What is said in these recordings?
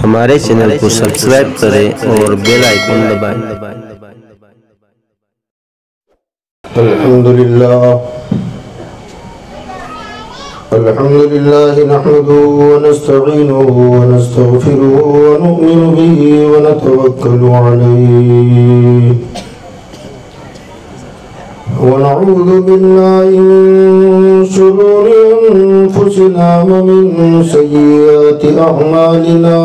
ہمارے چینل کو سبسکرائب کریں اور بیل آئیکن دبائیں۔ الحمدللہ نحمده ونستعینه ونستغفره ونؤمن به ونتوکل علیہ ونعوذ باللہ من شرور انفسنا ومن سیئات اعمالنا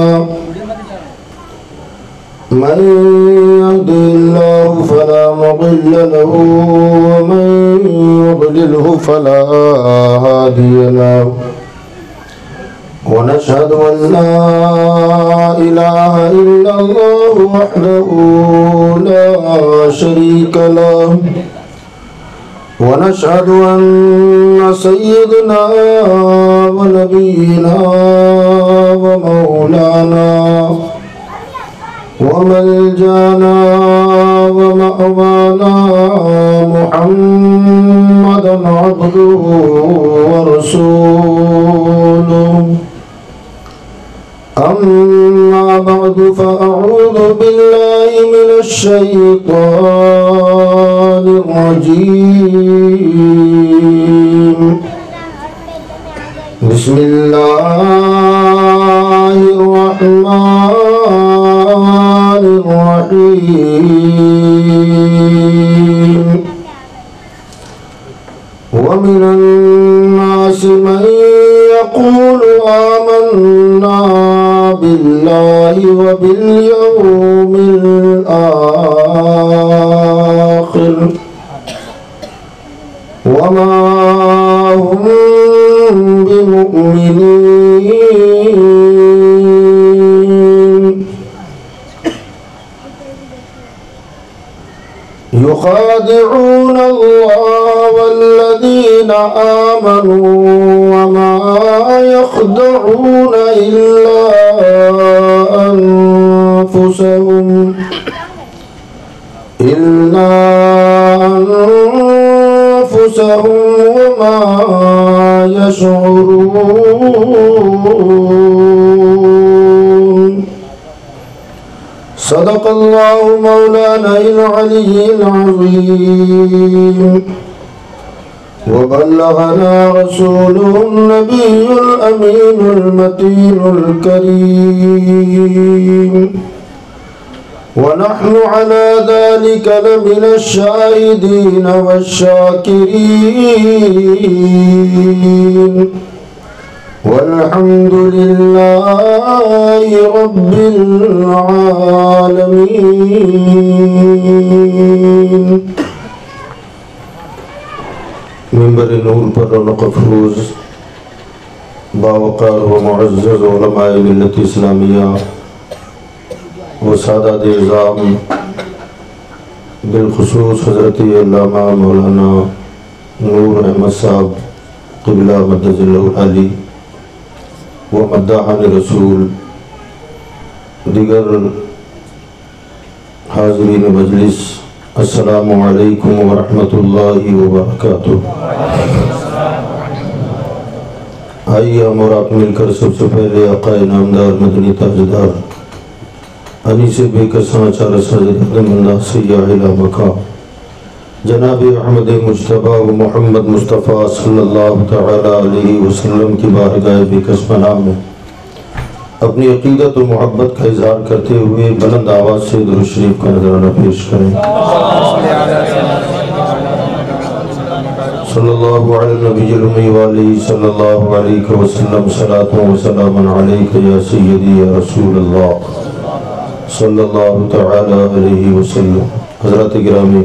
من يهده الله فلا مضل له ومن يضلله فلا هادي له ونشهد أن لا إله إلا الله وحده لا شريك له ونشهد أن سيدنا ونبينا ومولانا وملجانا ومأوانا محمدا عبده ورسوله أما بعد فأعوذ بالله من الشيطان الرجيم بسم الله الرحمن الرحيم ومن الناس من يقول آمنا بالله وباليوم الآخر وما هم بمؤمنين يخادعون الله والذين آمنوا وما يخدعون إلا أنفسهم وما يشعرون صدق الله مولانا العلي العظيم وبلغنا رسوله النبي الأمين المتين الكريم ونحن على ذلك لمن الشاهدين والشاكرين والحمد لله رب العالمين۔ منبر نور پر رونق افروز باوقار و معزز علماء ملت اسلامیہ و سادات اعظام بالخصوص حضرت علامہ مولانا نور احمد صاحب قبلہ مدد اللہ علی و مداحان رسول، دیگر حاضرین مجلس، السلام علیکم ورحمۃ اللہ وبرکاتہ۔ آئیے ہم اور آپ مل کر سب سے پہلے آقا نامدار مدنی تاجدار انیس بے کساں چار سجد بندہ سیاح مکہ جناب احمد مجتبیٰ و محمد مصطفیٰ صلی اللہ تعالی علیہ وسلم کی بارگاہ بے کس پناہ میں اپنی عقیدت و محبت کا اظہار کرتے ہوئے بلند آواز سے درود شریف کا نذرانہ پیش کریں۔ صلی اللہ علیہ نبی الأمی وآلہ صلی اللہ علیہ وسلم صلاۃ و سلام علیک یا سیدی یا رسول اللہ صلی اللہ تعالی علیہ وسلم۔ حضرت گرامی،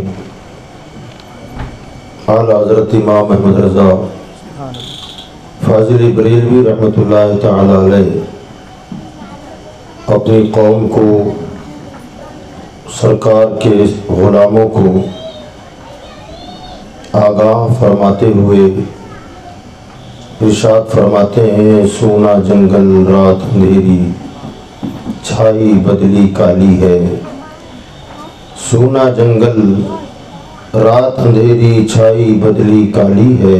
اعلیٰ حضرت امام احمد رضا فاضل بریلوی رحمۃ اللہ تعالی علیہ اپنی قوم کو، سرکار کے غلاموں کو آگاہ فرماتے ہوئے ارشاد فرماتے ہیں: سونا جنگل رات اندھیری چھائی بدلی کالی ہے، سونا جنگل رات اندھیری چھائی بدلی کالی ہے،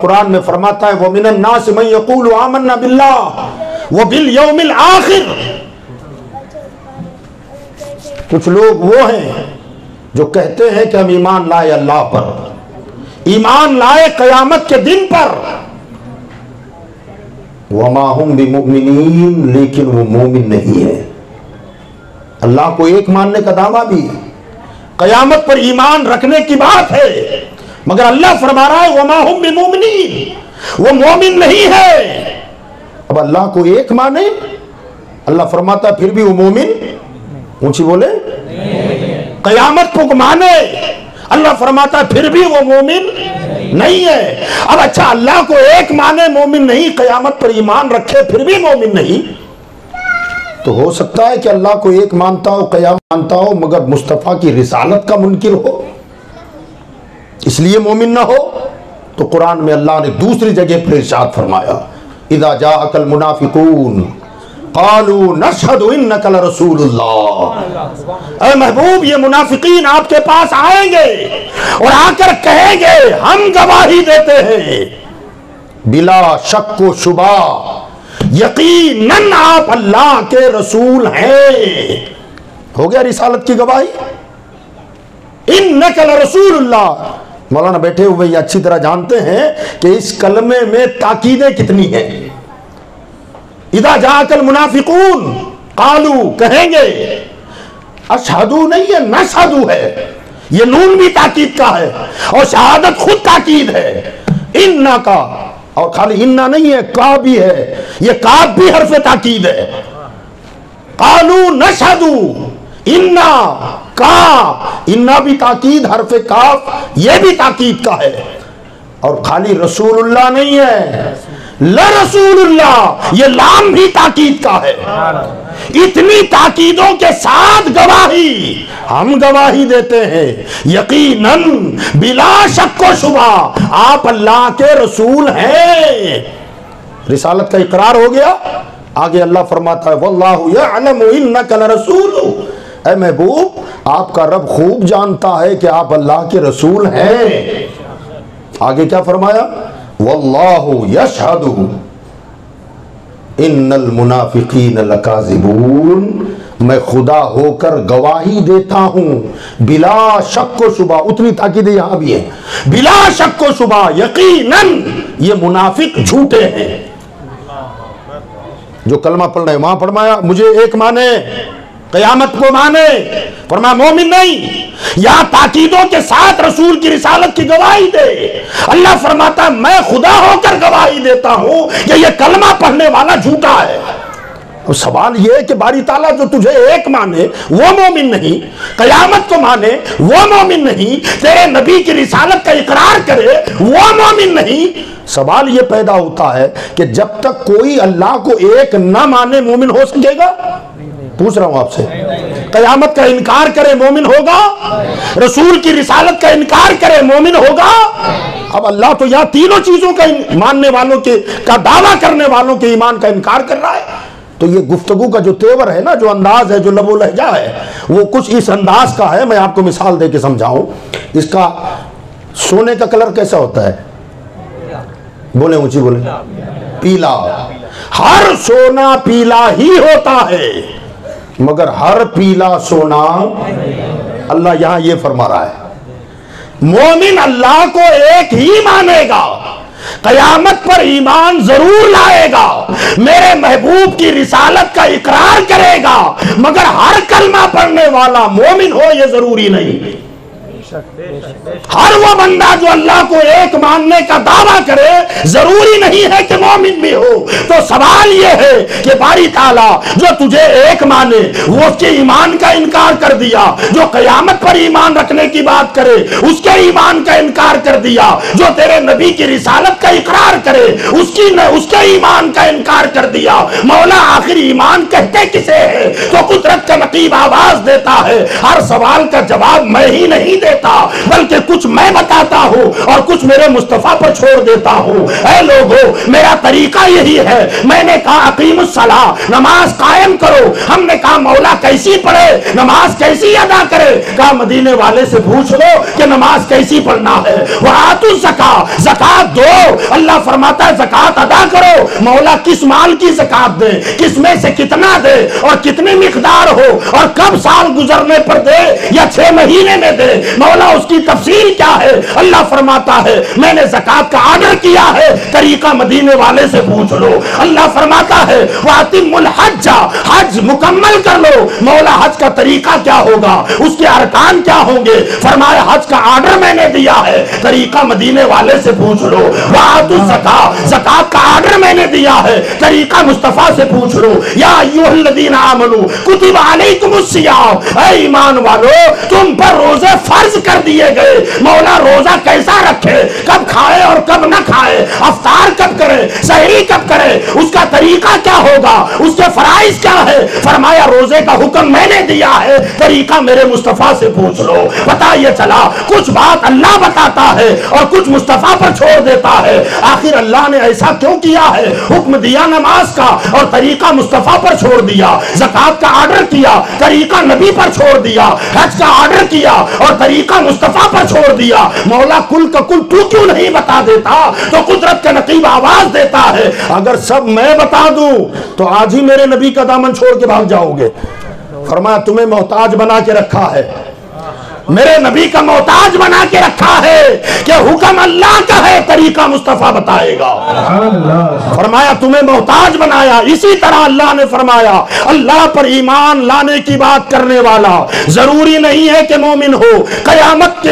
قرآن میں فرماتا ہے وَمِنَ النَّاسِ مَن يَقُولُ آمَنَّا بِاللَّهِ وَبِالْيَوْمِ الْآخِرِ، کچھ لوگ وہ ہیں جو کہتے ہیں کہ ہم ایمان لائے اللہ پر، ایمان لائے قیامت کے دن پر، وَمَا هُمْ بِمُؤْمِنِينَ، لیکن وہ مومن نہیں ہے۔ اللہ کو ایک ماننے کا دعویٰ بھی ہے، قیامت پر ایمان رکھنے کی بات ہے، مگر اللہ فرما رہا ہے وَمَا هُمْ بِمُؤْمِنِينَ، وہ مومن نہیں ہے۔ اب اللہ کو ایک مانے، اللہ فرماتا ہے پھر بھی وہ مومن، اونچی بولے، قیامت کو مانے، اللہ فرماتا ہے پھر بھی وہ مومن نہیں ہے۔ اب اچھا، اللہ کو ایک مانے مومن نہیں، قیامت پر ایمان رکھے پھر بھی مومن نہیں، تو ہو سکتا ہے کہ اللہ کو ایک مانتا ہو، قیامت مانتا ہو، مگر مصطفیٰ کی رسالت کا منکر ہو، اس لیے مومن نہ ہو۔ تو قرآن میں اللہ نے دوسری جگہ پر ارشاد فرمایا اذا جاءک المنافقون قالوا نشہد انک لرسول اللہ، اے محبوب یہ منافقین آپ کے پاس آئیں گے اور آ کر کہیں گے ہم گواہی دیتے ہیں بلا شک و شبہ، یقیناً آپ اللہ کے رسول ہیں۔ ہو گیا رسالت کی گواہی، انک لرسول اللہ۔ مولانا بیٹھے ہوئے یہ اچھی طرح جانتے ہیں کہ اس کلمے میں تاکیدیں کتنی ہیں۔ اذا جاءک المنافقون قالوا، کہیں گے، اشہدو نہیں ہے، نشہدو ہے، یہ نون بھی تاکید کا ہے اور شہادت خود تاکید ہے، انہ کا، اور خالی انہ نہیں ہے، کا بھی ہے، یہ کاف بھی حرف تاکید ہے۔ قالوا نشہدو، انہ کا، انہ بھی تاکید، حرف کاف یہ بھی تاکید کا ہے، اور خالی رسول اللہ نہیں ہے، لرسول اللہ، یہ لام بھی تاکید کا ہے۔ اتنی تاکیدوں کے ساتھ گواہی، ہم گواہی دیتے ہیں یقیناً بلا شک و شبہ آپ اللہ کے رسول ہیں۔ رسالت کا اقرار ہو گیا۔ آگے اللہ فرماتا ہے واللہ یعلم انک لرسول، اے محبوب آپ کا رب خوب جانتا ہے کہ آپ اللہ کے رسول ہیں۔ آگے کیا فرمایا؟ واللہ یشہد ان المنافقین لکاذبون، میں خدا ہو کر گواہی دیتا ہوں بلا شک و شبہ، اتنی تاکید یہاں بھی ہے، بلا شک و شبہ یقیناً یہ منافق جھوٹے ہیں۔ جو کلمہ پڑھ رہے ہیں وہاں فرمایا مجھے ایک مانے، قیامت کو مانے، فرمایا مومن نہیں، یا تاکیدوں کے ساتھ رسول کی رسالت کی گواہی دے۔ اللہ فرماتا ہے میں خدا ہو کر گواہی دیتا ہوں کہ یہ کلمہ پڑھنے والا جھوٹا ہے۔ اور سوال یہ ہے کہ باری تعالیٰ جو تجھے ایک مانے وہ مومن نہیں، قیامت کو مانے وہ مومن نہیں، تیرے نبی کی رسالت کا اقرار کرے وہ مومن نہیں۔ سوال یہ پیدا ہوتا ہے کہ جب تک کوئی اللہ کو ایک نہ مانے مومن ہو سکے گا؟ پوچھ رہا ہوں آپ سے، قیامت کا انکار کرے مومن ہوگا؟ رسول کی رسالت کا انکار کرے مومن ہوگا؟ اب اللہ تو یہاں تینوں چیزوں کا ماننے والوں کا دعویٰ کرنے والوں کے ایمان کا انکار کر رہا ہے۔ تو یہ گفتگو کا جو تیور ہے نا، جو انداز ہے، جو لب و لہجہ ہے، وہ کچھ اس انداز کا ہے۔ میں آپ کو مثال دے کے سمجھاؤں، اس کا سونے کا کلر کیسا ہوتا ہے؟ بولے اونچی بولے، پیلا۔ ہر سونا پیلا ہی ہوتا ہے مگر ہر پیلا سونا، اللہ یہاں یہ فرما رہا ہے مومن اللہ کو ایک ہی مانے گا، قیامت پر ایمان ضرور لائے گا، میرے محبوب کی رسالت کا اقرار کرے گا، مگر ہر کلمہ پڑھنے والا مومن ہو یہ ضروری نہیں۔ ہر وہ بندہ جو اللہ کو ایک ماننے کا دعویٰ کرے ضروری نہیں ہے کہ مومن بھی ہو۔ تو سوال یہ ہے کہ باری تعالیٰ جو تجھے ایک مانے وہ اس کے ایمان کا انکار کر دیا، جو قیامت پر ایمان رکھنے کی بات کرے اس کے ایمان کا انکار کر دیا، جو تیرے نبی کی رسالت کا اقرار کرے اس کے ایمان کا انکار کر دیا۔ مولا آخر ایمان کہتے کسے ہے؟ تو قدرت کا نقیب آواز دیتا ہے ہر سوال کا جواب میں ہی نہیں دے دیتا بلکہ کچھ میں بتاتا ہوں اور کچھ میرے مصطفیٰ پر چھوڑ دیتا ہوں۔ اے لوگو میرا طریقہ یہی ہے، میں نے کہا اقیم الصلاۃ، نماز قائم کرو۔ ہم نے کہا مولا کیسی پڑھے، نماز کیسی ادا کرے؟ کہا مدینے والے سے پوچھ لو کہ نماز کیسی پڑھنا ہے۔ وَآتُوا الزَّکاۃ، زکات دو۔ اللہ فرماتا ہے زکات ادا کرو۔ مولا کس مال کی زکات دے، کس میں سے کتنا دے اور کتنی مقدار ہو اور کب سال گزرنے پر دے یا 6 مہینے میں دے، مولا اس کی تفصیل کیا ہے؟ اللہ فرماتا ہے میں نے زکات کا آرڈر کیا ہے، طریقہ مدینے والے سے پوچھ لو۔ اللہ فرماتا ہے وَأَتِمُّوا الْحَجَّ، حج مکمل کر لو۔ مولا حج کا طریقہ کیا ہوگا، اس کے ارکان کیا ہوں گے؟ فرمایا حج کا آرڈر میں نے دیا ہے، طریقہ مدینے والے سے پوچھ لو۔ وَآتُوا الزَّکاۃ، زکات کا آرڈر میں نے دیا ہے، طریقہ مصطفیٰ سے پوچھ لو۔ یا ایھا الذین آمنوا کتب علیکم الصیام، اے ایمان والو تم پر روزے فرض کر دیے گئے۔ مولا روزہ کیسا رکھے، کب کھائے اور کب نہ کھائے، افطار کب کرے، سحری کب کرے، اس کا طریقہ کیا ہوگا، اس کے فرائض کیا ہے؟ فرمایا روزے کا حکم میں نے دیا ہے، طریقہ میرے مصطفیٰ سے پوچھ لو۔ پتہ یہ چلا کچھ بات اللہ بتاتا ہے اور کچھ مصطفیٰ پر چھوڑ دیتا ہے۔ آخر اللہ نے ایسا کیوں کیا ہے؟ حکم دیا نماز کا اور طریقہ مصطفیٰ پر چھوڑ دیا، زکات کا آرڈر کیا، طریقہ نبی پر چھوڑ دیا، حج کا آرڈر کیا اور طریقہ مصطفیٰ پر چھوڑ دیا۔ مولا کل کا کل تو کیوں نہیں بتا دیتا؟ تو قدرت کا نقیب آواز دیتا ہے اگر سب میں بتا دوں تو آج ہی میرے نبی کا دامن چھوڑ کے بھاگ جاؤ گے۔ فرمایا تمہیں محتاج بنا کے رکھا ہے، میرے نبی کا محتاج بنا کے رکھا ہے کہ حکم اللہ کا ہے، طریقہ مصطفیٰ بتائے گا۔ فرمایا تمہیں محتاج بنایا۔ اسی طرح اللہ نے فرمایا اللہ پر ایمان لانے کی بات کرنے والا ضروری نہیں ہے کہ مومن ہو، قیامت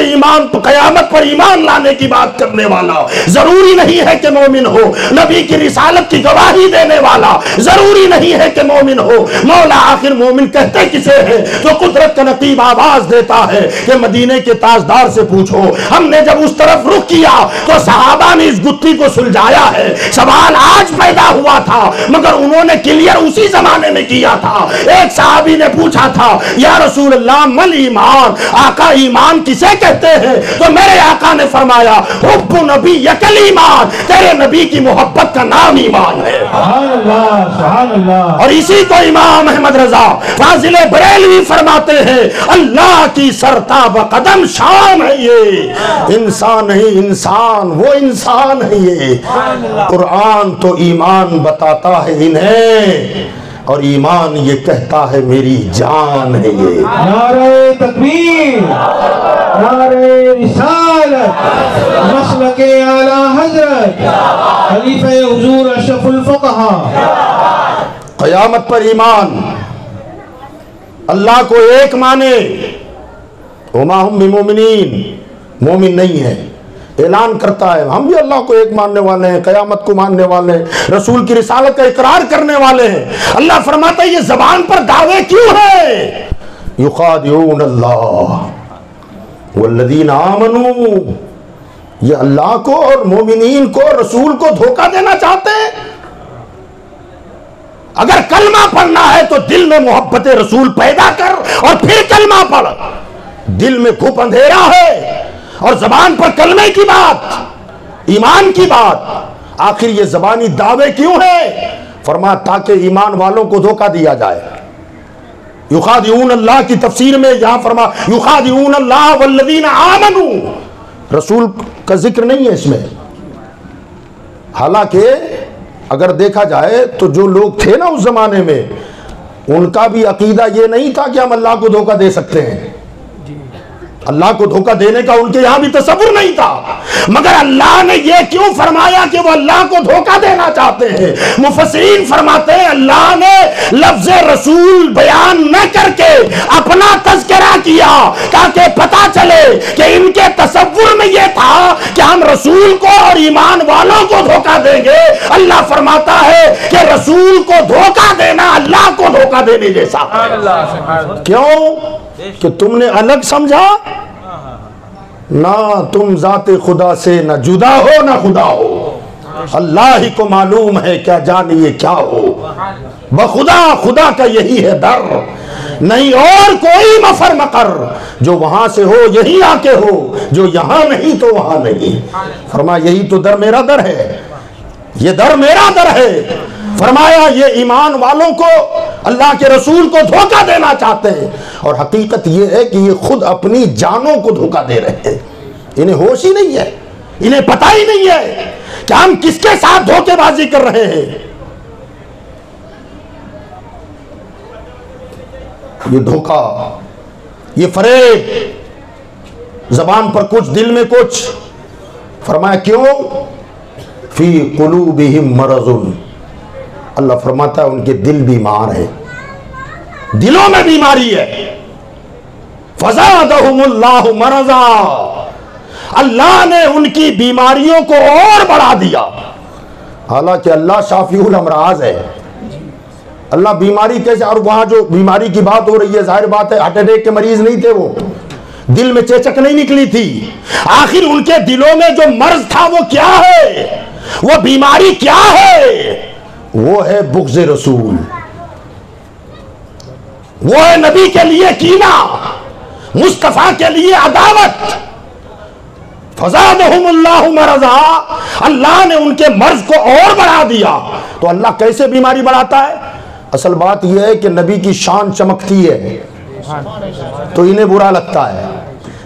پر ایمان لانے کی بات کرنے والا ضروری نہیں ہے کہ مومن ہو، نبی کی رسالت کی گواہی دینے والا ضروری نہیں ہے کہ مومن ہو۔ مولا آخر مومن کہتے کسے ہیں؟ تو قدرت کا نقیب آواز دیتا ہے کہ مدینے کے تاجدار سے پوچھو۔ ہم نے جب اس طرف رخ کیا تو صحابہ نے اس گتھی کو سلجھایا ہے۔ سوال آج پیدا ہوا تھا مگر انہوں نے کلیئر اسی زمانے میں کیا تھا۔ ایک صحابی نے پوچھا تھا یا رسول اللہ مل ایمان، آقا ایمان کسے کہتے ہیں؟ تو میرے آقا نے فرمایا حب نبی یکل ایمان، تیرے نبی کی محبت کا نام ایمان ہے۔ سبحان اللہ۔ اور اسی کو امام احمد رضا فاضل بریلوی فرماتے ہیں اللہ کی سرتا قدم شان ہے یہ، انسان نہیں انسان، وہ انسان ہے یہ۔ قرآن تو ایمان بتاتا ہے انہیں اور ایمان یہ کہتا ہے میری جان ہے یہ۔ نعرہ تکبیر، نعرہ رسالت، مسلک اعلی حضرت خلیفہ حضور اشرف الفقہا۔ قیامت پر ایمان، اللہ کو ایک مانے، وما ہم بمومنین، مومن نہیں ہے، اعلان کرتا ہے ہم بھی اللہ کو ایک ماننے والے ہیں، قیامت کو ماننے والے ہیں، رسول کی رسالت کا اقرار کرنے والے ہیں۔ اللہ فرماتا ہے یہ زبان پر دعوے کیوں ہے؟ یخادعون اللہ والذین آمنوا، یہ اللہ کو اور مومنین کو رسول کو دھوکہ دینا چاہتے ہیں۔ اگر کلمہ پڑھنا ہے تو دل میں محبت رسول پیدا کر اور پھر کلمہ پڑھ۔ دل میں گھپ اندھیرا ہے اور زبان پر کلمے کی بات، ایمان کی بات، آخر یہ زبانی دعوے کیوں ہے؟ فرمایا تاکہ ایمان والوں کو دھوکہ دیا جائے۔ یخادعون اللہ کی تفسیر میں یہاں فرمایا یخادعون اللہ والذین آمنوا، رسول کا ذکر نہیں ہے اس میں۔ حالانکہ اگر دیکھا جائے تو جو لوگ تھے نا اس زمانے میں ان کا بھی عقیدہ یہ نہیں تھا کہ ہم اللہ کو دھوکہ دے سکتے ہیں، اللہ کو دھوکہ دینے کا ان کے یہاں بھی تصور نہیں تھا، مگر اللہ نے یہ کیوں فرمایا کہ وہ اللہ کو دھوکہ دینا چاہتے ہیں؟ مفسرین فرماتے ہیں اللہ نے لفظ رسول بیان نہ کر کے اپنا تذکرہ کیا تاکہ پتا چلے کہ ان کے تصور میں یہ تھا کہ ہم رسول کو اور ایمان والوں کو دھوکہ دیں گے۔ اللہ فرماتا ہے کہ رسول کو دھوکہ دینا اللہ کو دھوکہ دینے جیسا۔ کیوں؟ کہ تم نے الگ سمجھا، نہ تم ذات خدا سے نہ جدا ہو نہ خدا ہو، اللہ ہی کو معلوم ہے کیا جانیے کیا ہو، بخدا خدا کا یہی ہے در، نہیں اور کوئی مفر مقر جو وہاں سے ہو یہی آ کے ہو، جو یہاں نہیں تو وہاں نہیں۔ فرمایا یہی تو در میرا در ہے، یہ در میرا در ہے۔ فرمایا یہ ایمان والوں کو، اللہ کے رسول کو دھوکہ دینا چاہتے ہیں، اور حقیقت یہ ہے کہ یہ خود اپنی جانوں کو دھوکہ دے رہے ہیں۔ انہیں ہوش ہی نہیں ہے، انہیں پتہ ہی نہیں ہے کہ ہم کس کے ساتھ دھوکے بازی کر رہے ہیں۔ یہ دھوکہ، یہ فریب، زبان پر کچھ دل میں کچھ۔ فرمایا کیوں؟ فی قلوبہم مرض، اللہ فرماتا ہے ان کے دل بیمار ہے، دلوں میں بیماری ہے۔ فزادہم اللہ مرضا، اللہ نے ان کی بیماریوں کو اور بڑھا دیا۔ حالانکہ اللہ شافی الامراض ہے، اللہ بیماری کیسے، اور وہاں جو بیماری کی بات ہو رہی ہے ظاہر بات ہے ہارٹ اٹیک کے مریض نہیں تھے، وہ دل میں چیچک نہیں نکلی تھی۔ آخر ان کے دلوں میں جو مرض تھا وہ کیا ہے، وہ بیماری کیا ہے؟ وہ ہے بغض رسول، وہ ہے نبی کے لیے کینہ، مصطفیٰ کے لیے عداوت۔ فزادہم اللہ مرضا، اللہ نے ان کے مرض کو اور بڑھا دیا۔ تو اللہ کیسے بیماری بڑھاتا ہے؟ اصل بات یہ ہے کہ نبی کی شان چمکتی ہے تو انہیں برا لگتا ہے،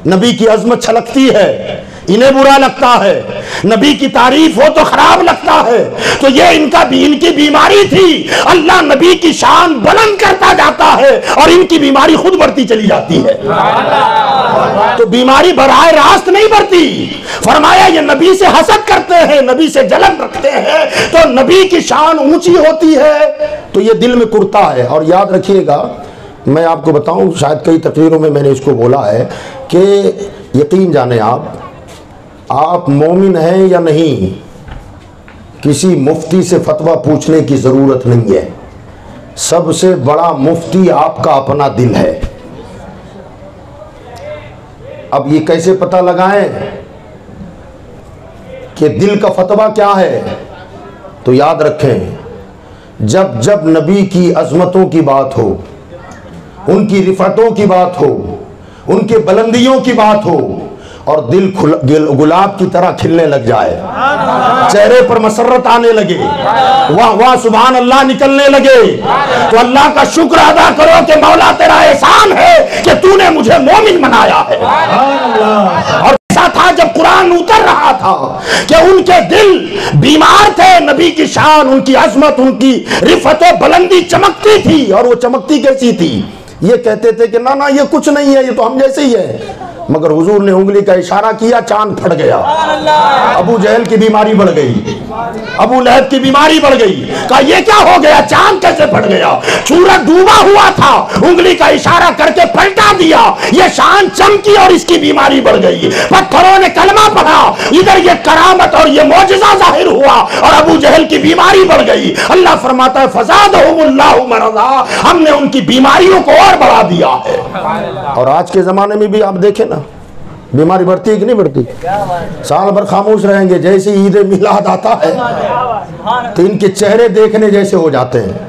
نبی کی عظمت چھلکتی ہے انہیں برا لگتا ہے، نبی کی تعریف ہو تو خراب لگتا ہے۔ تو یہ ان کی بیماری تھی، اللہ نبی کی شان بلند کرتا جاتا ہے اور ان کی بیماری خود بڑھتی چلی جاتی ہے۔ تو بیماری براہ راست نہیں بڑھتی۔ فرمایا یہ نبی سے حسد کرتے ہیں، نبی سے جلن رکھتے ہیں تو نبی کی شان اونچی ہوتی ہے تو یہ دل میں کرتا ہے۔ اور یاد رکھیے گا، میں آپ کو بتاؤں، شاید کئی تقریروں میں نے اس کو بولا ہے کہ یقین جانیں آپ مومن ہیں یا نہیں، کسی مفتی سے فتویٰ پوچھنے کی ضرورت نہیں ہے۔ سب سے بڑا مفتی آپ کا اپنا دل ہے۔ اب یہ کیسے پتہ لگائیں کہ دل کا فتویٰ کیا ہے؟ تو یاد رکھیں، جب جب نبی کی عظمتوں کی بات ہو، ان کی رفعتوں کی بات ہو، ان کے بلندیوں کی بات ہو، اور دل گلاب کی طرح کھلنے لگ جائے، چہرے پر مسرت آنے لگے، واہ واہ سبحان اللہ نکلنے لگے، تو اللہ کا شکر ادا کرو کہ مولا تیرا احسان ہے کہ تو نے مجھے مومن بنایا ہے۔ اور ایسا تھا جب قرآن اتر رہا تھا کہ ان کے دل بیمار تھے، نبی کی شان، ان کی عظمت، ان کی رفعت و بلندی چمکتی تھی۔ اور وہ چمکتی کیسی تھی؟ یہ کہتے تھے کہ نہ یہ کچھ نہیں ہے، یہ تو ہم جیسے ہی ہے، مگر حضور نے انگلی کا اشارہ کیا، چاند پھٹ گیا، ابو جہل کی بیماری بڑھ گئی، ابو لہب کی بیماری بڑھ گئی۔ کہا یہ کیا ہو گیا، چاند کیسے پھٹ گیا؟ سورج ڈوبا ہوا تھا، انگلی کا اشارہ کر کے پلٹا دیا، یہ شان چمکی اور اس کی بیماری بڑھ گئی۔ پتھروں نے کلمہ پڑھا، ادھر یہ کرامت اور یہ معجزہ ظاہر ہوا اور ابو جہل کی بیماری بڑھ گئی۔ اللہ فرماتا ہے فزادہم اللہ مرضا، ہم نے ان کی بیماریوں کو اور بڑھا دیا ہے۔ اور آج کے زمانے میں بھی آپ دیکھیں نا، بیماری بڑھتی ہے کہ نہیں بڑھتی؟ سال بھر خاموش رہیں گے، جیسے عید میلاد آتا ہے تو ان کے چہرے دیکھنے جیسے ہو جاتے ہیں،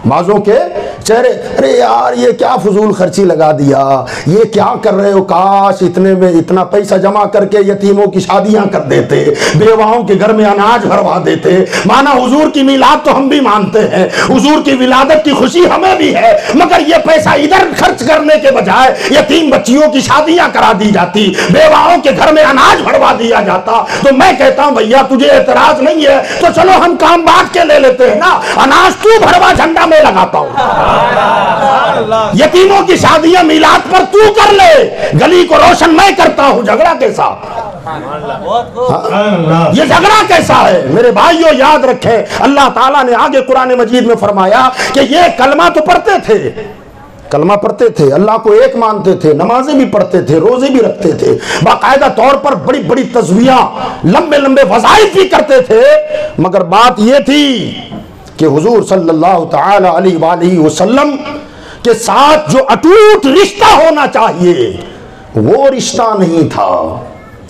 بعضوں کے چہرے، ارے یار یہ کیا فضول خرچی لگا دیا، یہ کیا کر رہے ہو، کاش اتنے میں اتنا پیسہ جمع کر کے یتیموں کی شادیاں کر دیتے، بیواؤں کے گھر میں اناج بھروا دیتے۔ مانا حضور کی میلاد تو ہم بھی مانتے ہیں، حضور کی ولادت کی خوشی ہمیں بھی ہے، مگر یہ پیسہ ادھر خرچ کرنے کے بجائے یتیم بچیوں کی شادیاں کرا دی جاتی، بیواؤں کے گھر میں اناج بھروا دیا جاتا۔ تو میں کہتا ہوں بھیا تجھے اعتراض نہیں ہے تو چلو ہم کام بانٹ کے لے لیتے ہیں نا، اناج تو بھروا، جھنڈا میں لگاتا ہوں، یتیموں کی شادیاں میلاد پر تو کر لے، گلی کو روشن میں کرتا ہوں۔ جھگڑا کیسا، یہ جھگڑا کیسا ہے؟ میرے بھائیوں یاد رکھیں، اللہ تعالیٰ نے آگے قرآن مجید میں فرمایا کہ یہ کلمہ تو پڑھتے تھے، کلمہ پڑھتے تھے، اللہ کو ایک مانتے تھے، نمازیں بھی پڑھتے تھے، روزے بھی رکھتے تھے، باقاعدہ طور پر بڑی بڑی تسبیحاں، لمبے لمبے وظائف بھی کرتے تھے، مگر بات یہ تھی کہ حضور صلی اللہ تعالی علیہ وآلہ وسلم کے ساتھ جو اٹوٹ رشتہ ہونا چاہیے وہ رشتہ نہیں تھا،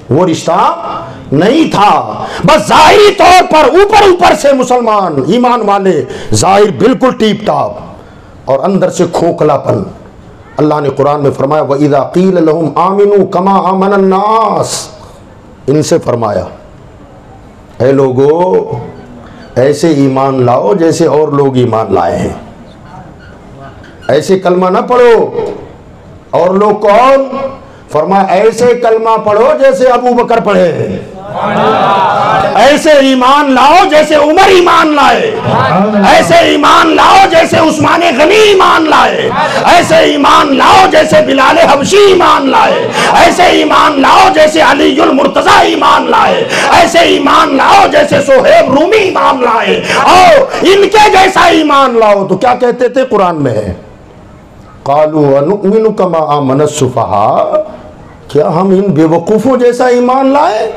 وہ رشتہ نہیں تھا۔ بس ظاہری طور پر اوپر اوپر سے مسلمان ایمان والے، ظاہر بالکل ٹیپ ٹاپ اور اندر سے کھوکھلا پن، اللہ نے قرآن میں فرمایا وَإِذَا قِيلَ لَهُمْ آمِنُوا كَمَا آمَنَ النَّاسِ، ان سے فرمایا اے لوگو ایسے ایمان لاؤ جیسے اور لوگ ایمان لائے ہیں، ایسے کلمہ نہ پڑھو اور لوگ کون؟ فرمایا ایسے کلمہ پڑھو جیسے ابو بکر پڑھے، ایسے ایمان لاؤ جیسے عمر ایمان لائے، ایسے ایمان لاؤ جیسے عثمان غنی ایمان لائے، ایسے ایمان لاؤ جیسے بلال حبشی ایمان لائے، ایسے ایمان لاؤ جیسے علی المرتضی ایمان لائے، ایسے ایمان لاؤ جیسے صہیب رومی ایمان لائے، اور ان کے جیسا ایمان لاؤ۔ تو کیا کہتے تھے؟ قرآن میں ہے قالوا ونؤمن كما آمن السفہاء، کیا ہم ان بے وقوفوں جیسا ایمان لائے؟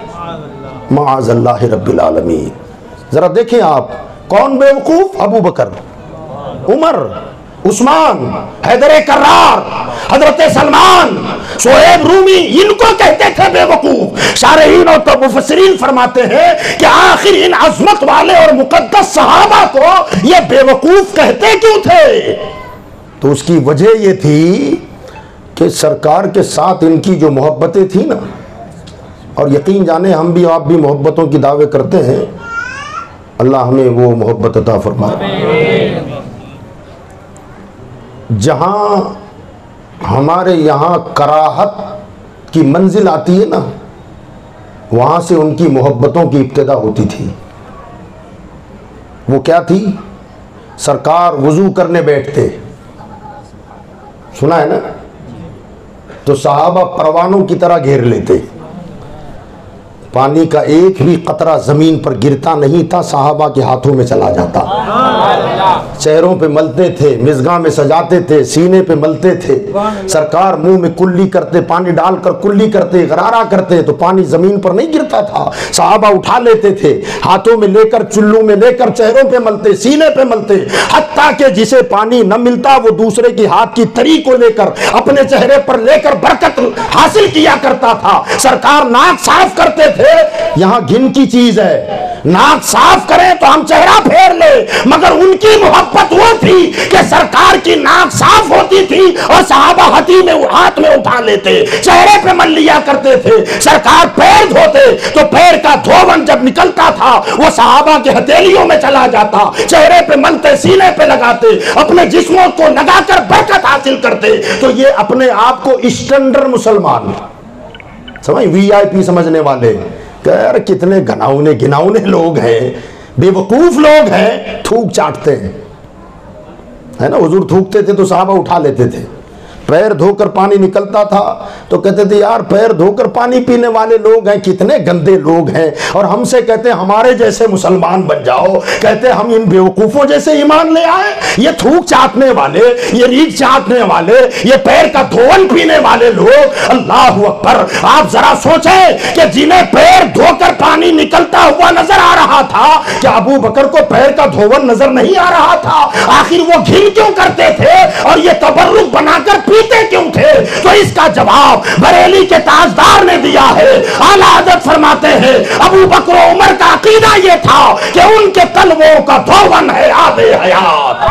معاذ اللہ رب العالمین۔ ذرا دیکھیں آپ، کون بے وقوف؟ ابو بکر، عمر، عثمان، حیدر کرار، حضرت سلمان، صہیب رومی، ان کو کہتے تھے بے وقوف۔ شارحین اور مفسرین فرماتے ہیں کہ آخر ان عظمت والے اور مقدس صحابہ کو یہ بے وقوف کہتے کیوں تھے؟ تو اس کی وجہ یہ تھی کہ سرکار کے ساتھ ان کی جو محبتیں تھیں نا، اور یقین جانے ہم بھی آپ بھی محبتوں کی دعوے کرتے ہیں، اللہ ہمیں وہ محبت عطا فرمائے۔ جہاں ہمارے یہاں کراہت کی منزل آتی ہے نا، وہاں سے ان کی محبتوں کی ابتدا ہوتی تھی۔ وہ کیا تھی؟ سرکار وضو کرنے بیٹھتے، سنا ہے نا، تو صحابہ پروانوں کی طرح گھیر لیتے، پانی کا ایک بھی قطرہ زمین پر گرتا نہیں تھا، صحابہ کے ہاتھوں میں چلا جاتا، چہروں پہ ملتے تھے، مزگاں میں سجاتے تھے، سینے پہ ملتے تھے، سرکار منہ میں کلی کرتے، پانی ڈال کر کلی کرتے، غرارہ کرتے تو پانی زمین پر نہیں گرتا تھا، صحابہ اٹھا لیتے تھے، ہاتھوں میں لے کر، چلوں میں لے کر، چہروں پہ ملتے، سینے پہ ملتے، حتیٰ کہ جسے پانی نہ ملتا وہ دوسرے کی ہاتھ کی تری کو لے کر اپنے چہرے پر لے کر برکت حاصل کیا کرتا تھا۔ سرکار ناک صاف کرتے تھے، یہاں گھن کی چیز ہے، ناک صاف کریں تو ہم چہرہ پھیر لیں، مگر ان کی محبت وہ تھی کہ سرکار کی ناک صاف ہوتی تھی اور صحابہ ہاتھ میں اٹھا لیتے، چہرے پہ مل لیا کرتے تھے۔ سرکار پیر دھوتے تو پیر کا دھون جب نکلتا تھا وہ صحابہ کے ہتھیلیوں میں چلا جاتا، چہرے پہ ملتے، سینے پہ لگاتے، اپنے جسموں کو لگا کر برکت حاصل کرتے۔ تو یہ اپنے آپ کو اسٹینڈرڈ مسلمان سمجھ، وی آئی پی سمجھنے والے، کہ کتنے گناؤنے لوگ ہیں، بے وقوف لوگ ہیں، تھوک چاٹتے ہیں، ہے نا۔ حضور تھوکتے تھے تو صحابہ اٹھا لیتے تھے، پیر دھو کر پانی نکلتا تھا تو کہتے تھے یار پیر دھو کر پانی پینے والے لوگ ہیں، کتنے گندے لوگ ہیں، اور ہم سے کہتے ہیں ہمارے جیسے مسلمان بن جاؤ، کہتے ہم ان بیوقوفوں جیسے ایمان لے آئے۔ یہ تھوک چاٹنے والے، یہ ریگ چاٹنے والے، یہ پیر کا دھون پینے والے لوگ، اللہ اکبر۔ آپ ذرا سوچیں کہ جنہیں پیر دھو کر پانی نکلتا ہوا نظر آ رہا تھا، کہ ابو بکر کو پیر کا دھون نظر نہیں آ رہا تھا؟ آخر وہ گھن کیوں کرتے تھے اور یہ تبرک بنا کر پیتے کیوں تھے؟ تو اس کا جواب بریلی کے تاجدار نے دیا ہے۔ اعلیٰ حضرت فرماتے ہیں ابو بکر و عمر کا عقیدہ یہ تھا کہ ان کے تلووں کا دھون ہے آب حیات،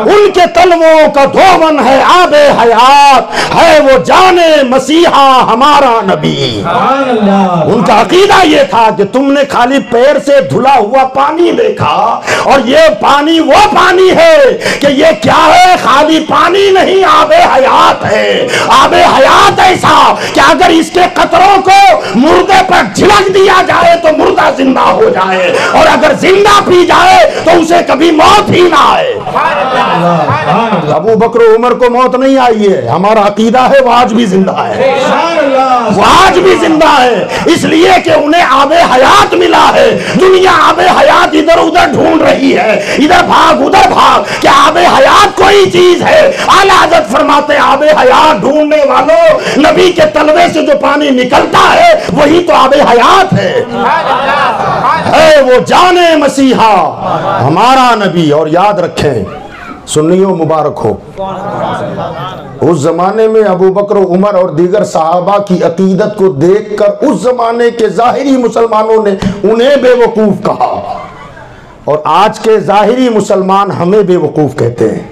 ان کے تلووں کا دھون ہے آب حیات، ہے وہ جان مسیحا ہمارا نبی۔ ان کا عقیدہ یہ تھا کہ تم نے خالی پیر سے دھلا ہوا پانی دیکھا، اور یہ پانی وہ پانی ہے کہ یہ کیا ہے؟ خالی پانی نہیں، آب حیات ہے۔ آب حیات ایسا کہ اگر اس کے قطروں کو مردے پر جھلک دیا جائے تو مردہ زندہ ہو جائے، اور اگر زندہ پی جائے تو اسے کبھی موت ہی نہ آئے۔ ابو بکر و عمر کو موت نہیں آئی ہے، ہمارا عقیدہ ہے وہ آج بھی زندہ ہے، وہ آج بھی زندہ ہے، اس لیے کہ انہیں آب حیات ملا ہے۔ دنیا آب حیات ادھر ادھر ڈھونڈ رہی ہے، ادھر بھاگ ادھر بھاگ، کہ آب حیات کوئی چیز ہے۔ اعلیٰ حضرت فرماتے ہیں آب حیات ڈھونڈنے والوں، نبی کے تلوے سے جو پانی نکلتا ہے وہی تو آب حیات ہے وہ جان مسیحا ہمارا نبی۔ اور یاد رکھیں سنیوں مبارک ہو، اس زمانے میں ابو بکر و عمر اور دیگر صحابہ کی عقیدت کو دیکھ کر اس زمانے کے ظاہری مسلمانوں نے انہیں بے وقوف کہا، اور آج کے ظاہری مسلمان ہمیں بے وقوف کہتے ہیں۔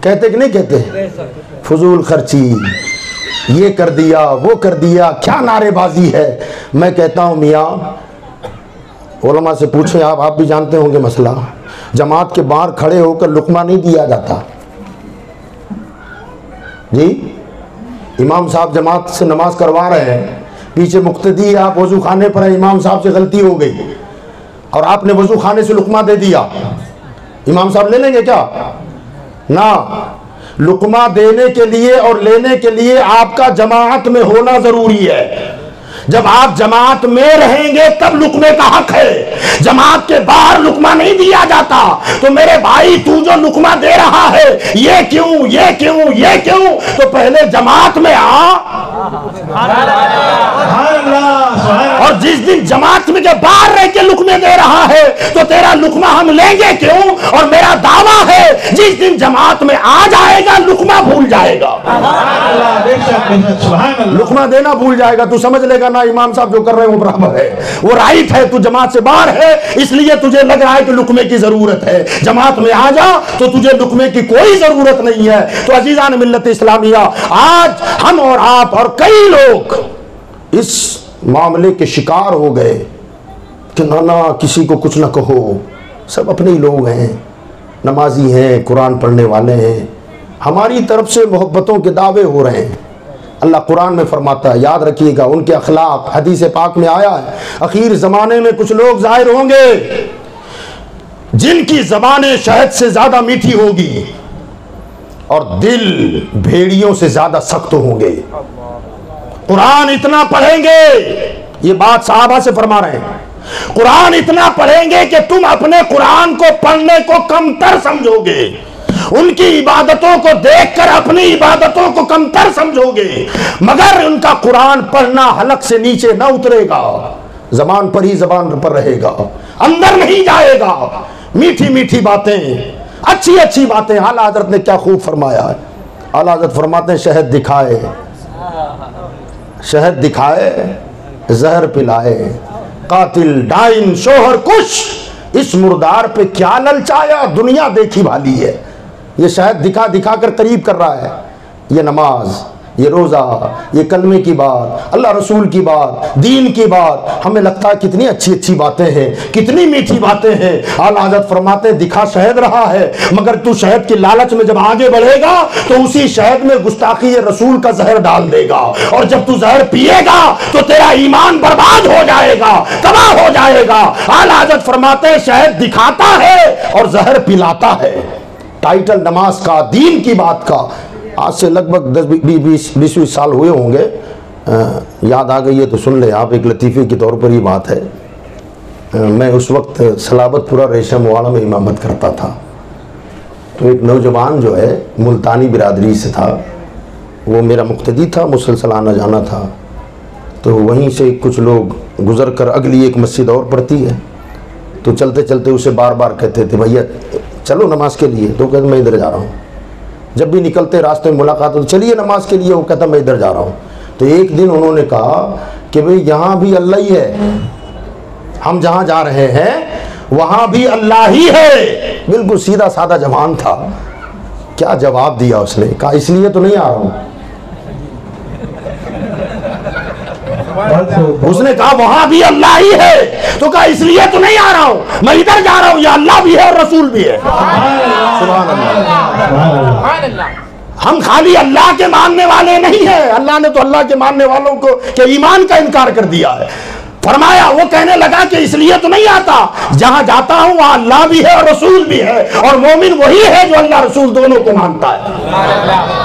کہتے کہ نہیں کہتے؟ فضول خرچی، یہ کر دیا وہ کر دیا، کیا نعرے بازی ہے۔ میں کہتا ہوں میاں علماء سے پوچھیں، آپ بھی جانتے ہوں گے مسئلہ، جماعت کے باہر کھڑے ہو کر لقمہ نہیں دیا جاتا جی۔ امام صاحب جماعت سے نماز کروا رہے ہیں، پیچھے مقتدی، آپ وضو خانے پر ہیں، امام صاحب سے غلطی ہو گئی اور آپ نے وضو خانے سے لقمہ دے دیا، امام صاحب لے لیں گے کیا؟ نہ، لقمہ دینے کے لیے اور لینے کے لیے آپ کا جماعت میں ہونا ضروری ہے۔ جب آپ جماعت میں رہیں گے تب لقمے کا حق ہے، جماعت کے باہر لقمہ نہیں دیا جاتا۔ تو میرے بھائی تو جو لقمہ دے رہا ہے یہ کیوں یہ کیوں یہ کیوں؟ تو پہلے جماعت میں آ، اور جس دن جماعت میں کے باہر رہ کے لقمے دے رہا ہے تو تیرا لقمہ ہم لیں گے کیوں؟ اور میرا دعویٰ ہے جس دن جماعت میں آ جائے گا لقمہ بھول جائے گا، لقمہ دینا بھول جائے گا، تو سمجھ لے گا نا امام صاحب جو کر رہے ہیں وہ برابر ہے، وہ رائٹ ہے، تو جماعت سے باہر ہے اس لیے تجھے لگ رہا ہے کہ لقمے کی ضرورت ہے، جماعت میں آ جا تو تجھے لقمے کی کوئی ضرورت نہیں ہے۔ تو عزیزان ملت اسلامیہ، آج ہم اور آپ اور کئی لوگ اس معاملے کے شکار ہو گئے کہ نہ کسی کو کچھ نہ کہو، سب اپنے ہی لوگ ہیں، نمازی ہیں، قرآن پڑھنے والے ہیں، ہماری طرف سے محبتوں کے دعوے ہو رہے ہیں۔ اللہ قرآن میں فرماتا ہے، یاد رکھیے گا ان کے اخلاق، حدیث پاک میں آیا ہے، اخیر زمانے میں کچھ لوگ ظاہر ہوں گے جن کی زبانیں شہد سے زیادہ میٹھی ہوگی اور دل بھیڑیوں سے زیادہ سخت ہوں گے۔ قرآن اتنا پڑھیں گے، یہ بات صحابہ سے فرما رہے ہیں، قرآن اتنا پڑھیں گے کہ تم اپنے قرآن کو پڑھنے کو کم تر سمجھو گے، ان کی عبادتوں کو دیکھ کر اپنی عبادتوں کو کم تر سمجھو گے، مگر ان کا قرآن پڑھنا حلق سے نیچے نہ اترے گا، زبان پر ہی زبان پر رہے گا، اندر نہیں جائے گا۔ میٹھی میٹھی باتیں، اچھی اچھی باتیں، اعلیٰ حضرت نے کیا خوب فرمایا ہے، اعلیٰ حضرت فرماتے ہیں شہد دکھائے، شہد دکھائے، زہر پلائے، قاتل ڈائن شوہر کش، اس مردار پہ کیا للچایا، دنیا دیکھی بھالی ہے۔ یہ شہد دکھا دکھا کر قریب کر رہا ہے، یہ نماز، یہ روزہ، یہ کلمے کی بات، اللہ رسول کی بات، دین کی بات، ہمیں لگتا ہے کتنی اچھی اچھی باتیں ہیں، کتنی میٹھی باتیں ہیں۔ اعلیٰ حضرت فرماتے ہیں دکھا شہد رہا ہے، مگر تو شہد کی لالچ میں جب آگے بڑھے گا تو اسی شہد میں گستاخی رسول کا زہر ڈال دے گا، اور جب تو زہر پیے گا تو تیرا ایمان برباد ہو جائے گا، تباہ ہو جائے گا۔ اعلیٰ حضرت فرماتے ہیں شہد دکھاتا ہے اور زہر پلاتا ہے۔ ٹائٹل نماز کا، دین کی بات کا، آج سے لگ بھگ 10-20 سال ہوئے ہوں گے، یاد آ گئی ہے تو سن لیں آپ، ایک لطیفے کے طور پر یہ بات ہے۔ میں اس وقت سلابت پورہ ریشم واڑہ میں امامت کرتا تھا، تو ایک نوجوان جو ہے ملتانی برادری سے تھا، وہ میرا مقتدی تھا، مسلسل آنا جانا تھا، تو وہیں سے کچھ لوگ گزر کر اگلی ایک مسجد اور پڑتی ہے، تو چلتے چلتے اسے بار بار کہتے تھے بھیا چلو نماز کے لیے، تو کہتے میں ادھر جا رہا ہوں۔ جب بھی نکلتے راستے میں ملاقات ہو چلیے نماز کے لیے، وہ کہتا میں ادھر جا رہا ہوں۔ تو ایک دن انہوں نے کہا کہ بھئی یہاں بھی اللہ ہی ہے، ہم جہاں جا رہے ہیں وہاں بھی اللہ ہی ہے۔ بالکل سیدھا سادہ جوان تھا، کیا جواب دیا اس نے، کہا اس لیے تو نہیں آ رہا ہوں۔ اس نے کہا وہاں بھی اللہ ہی ہے، تو کہا اس لیے تو نہیں آ رہا ہوں، میں ادھر جا رہا ہوں، یہ اللہ بھی ہے اور رسول بھی ہے۔ سبحان اللہ۔ ہم خالی اللہ کے ماننے والے نہیں ہیں، اللہ نے تو اللہ کے ماننے والوں کو کہ ایمان کا انکار کر دیا ہے۔ فرمایا وہ کہنے لگا کہ اس لیے تو نہیں آتا، جہاں جاتا ہوں وہاں اللہ بھی ہے اور رسول بھی ہے، اور مومن وہی ہے جو اللہ رسول دونوں کو مانتا ہے۔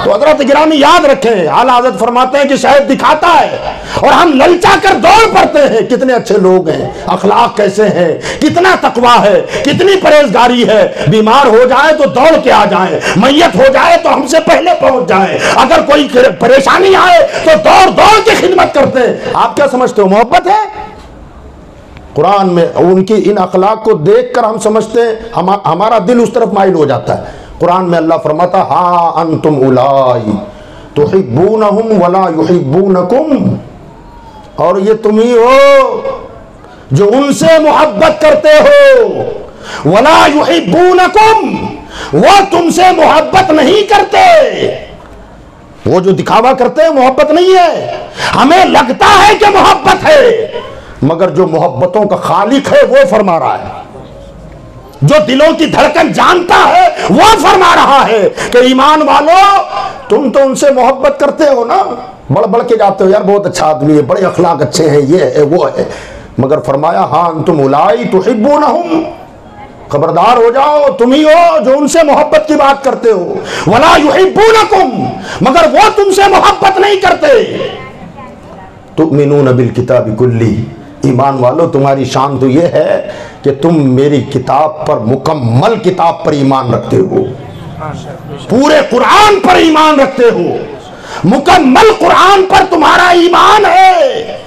تو حضرت گرامی یاد رکھیں، اعلیٰ حضرت فرماتے ہیں کہ شاید دکھاتا ہے اور ہم للچا کر دوڑ پڑتے ہیں۔ کتنے اچھے لوگ ہیں، اخلاق کیسے ہیں، کتنا تقویٰ ہے، کتنی پرہیزگاری ہے، بیمار ہو جائے تو دوڑ کے آ جائیں، میت ہو جائے تو ہم سے پہلے پہنچ جائیں، اگر کوئی پریشانی آئے تو دوڑ دوڑ کے خدمت کرتے ہیں۔ آپ کیا سمجھتے ہو محبت ہے؟ قرآن میں ان کی ان اخلاق کو دیکھ کر ہم سمجھتے ہیں، ہمارا دل اس طرف مائل ہو جاتا ہے۔ قرآن میں اللہ فرماتا ہاں انتم اولائی تحبونہم ولا یحبونکم، اور یہ تم ہی ہو جو ان سے محبت کرتے ہو، ولا یحبونکم، وہ تم سے محبت نہیں کرتے. وہ جو دکھاوا کرتے ہیں محبت نہیں ہے. ہمیں لگتا ہے کہ محبت ہے, مگر جو محبتوں کا خالق ہے وہ فرما رہا ہے, جو دلوں کی دھڑکن جانتا ہے وہ فرما رہا ہے کہ ایمان والو تم تو ان سے محبت کرتے ہو نا, بڑھ بڑھ کے جاتے ہو یار بہت اچھا آدمی ہے, بڑے اخلاق اچھے ہیں, یہ ہے وہ ہے, مگر فرمایا ہاں انتم اولئک تحبونہم, خبردار ہو جاؤ تم ہی ہو جو ان سے محبت کی بات کرتے ہو. ولا یحبونکم, مگر وہ تم سے محبت نہیں کرتے. تؤمنون بالکتاب کلی, ایمان والو تمہاری شان تو یہ ہے کہ تم میری کتاب پر, مکمل کتاب پر ایمان رکھتے ہو, پورے قرآن پر ایمان رکھتے ہو, مکمل قرآن پر تمہارا ایمان ہے.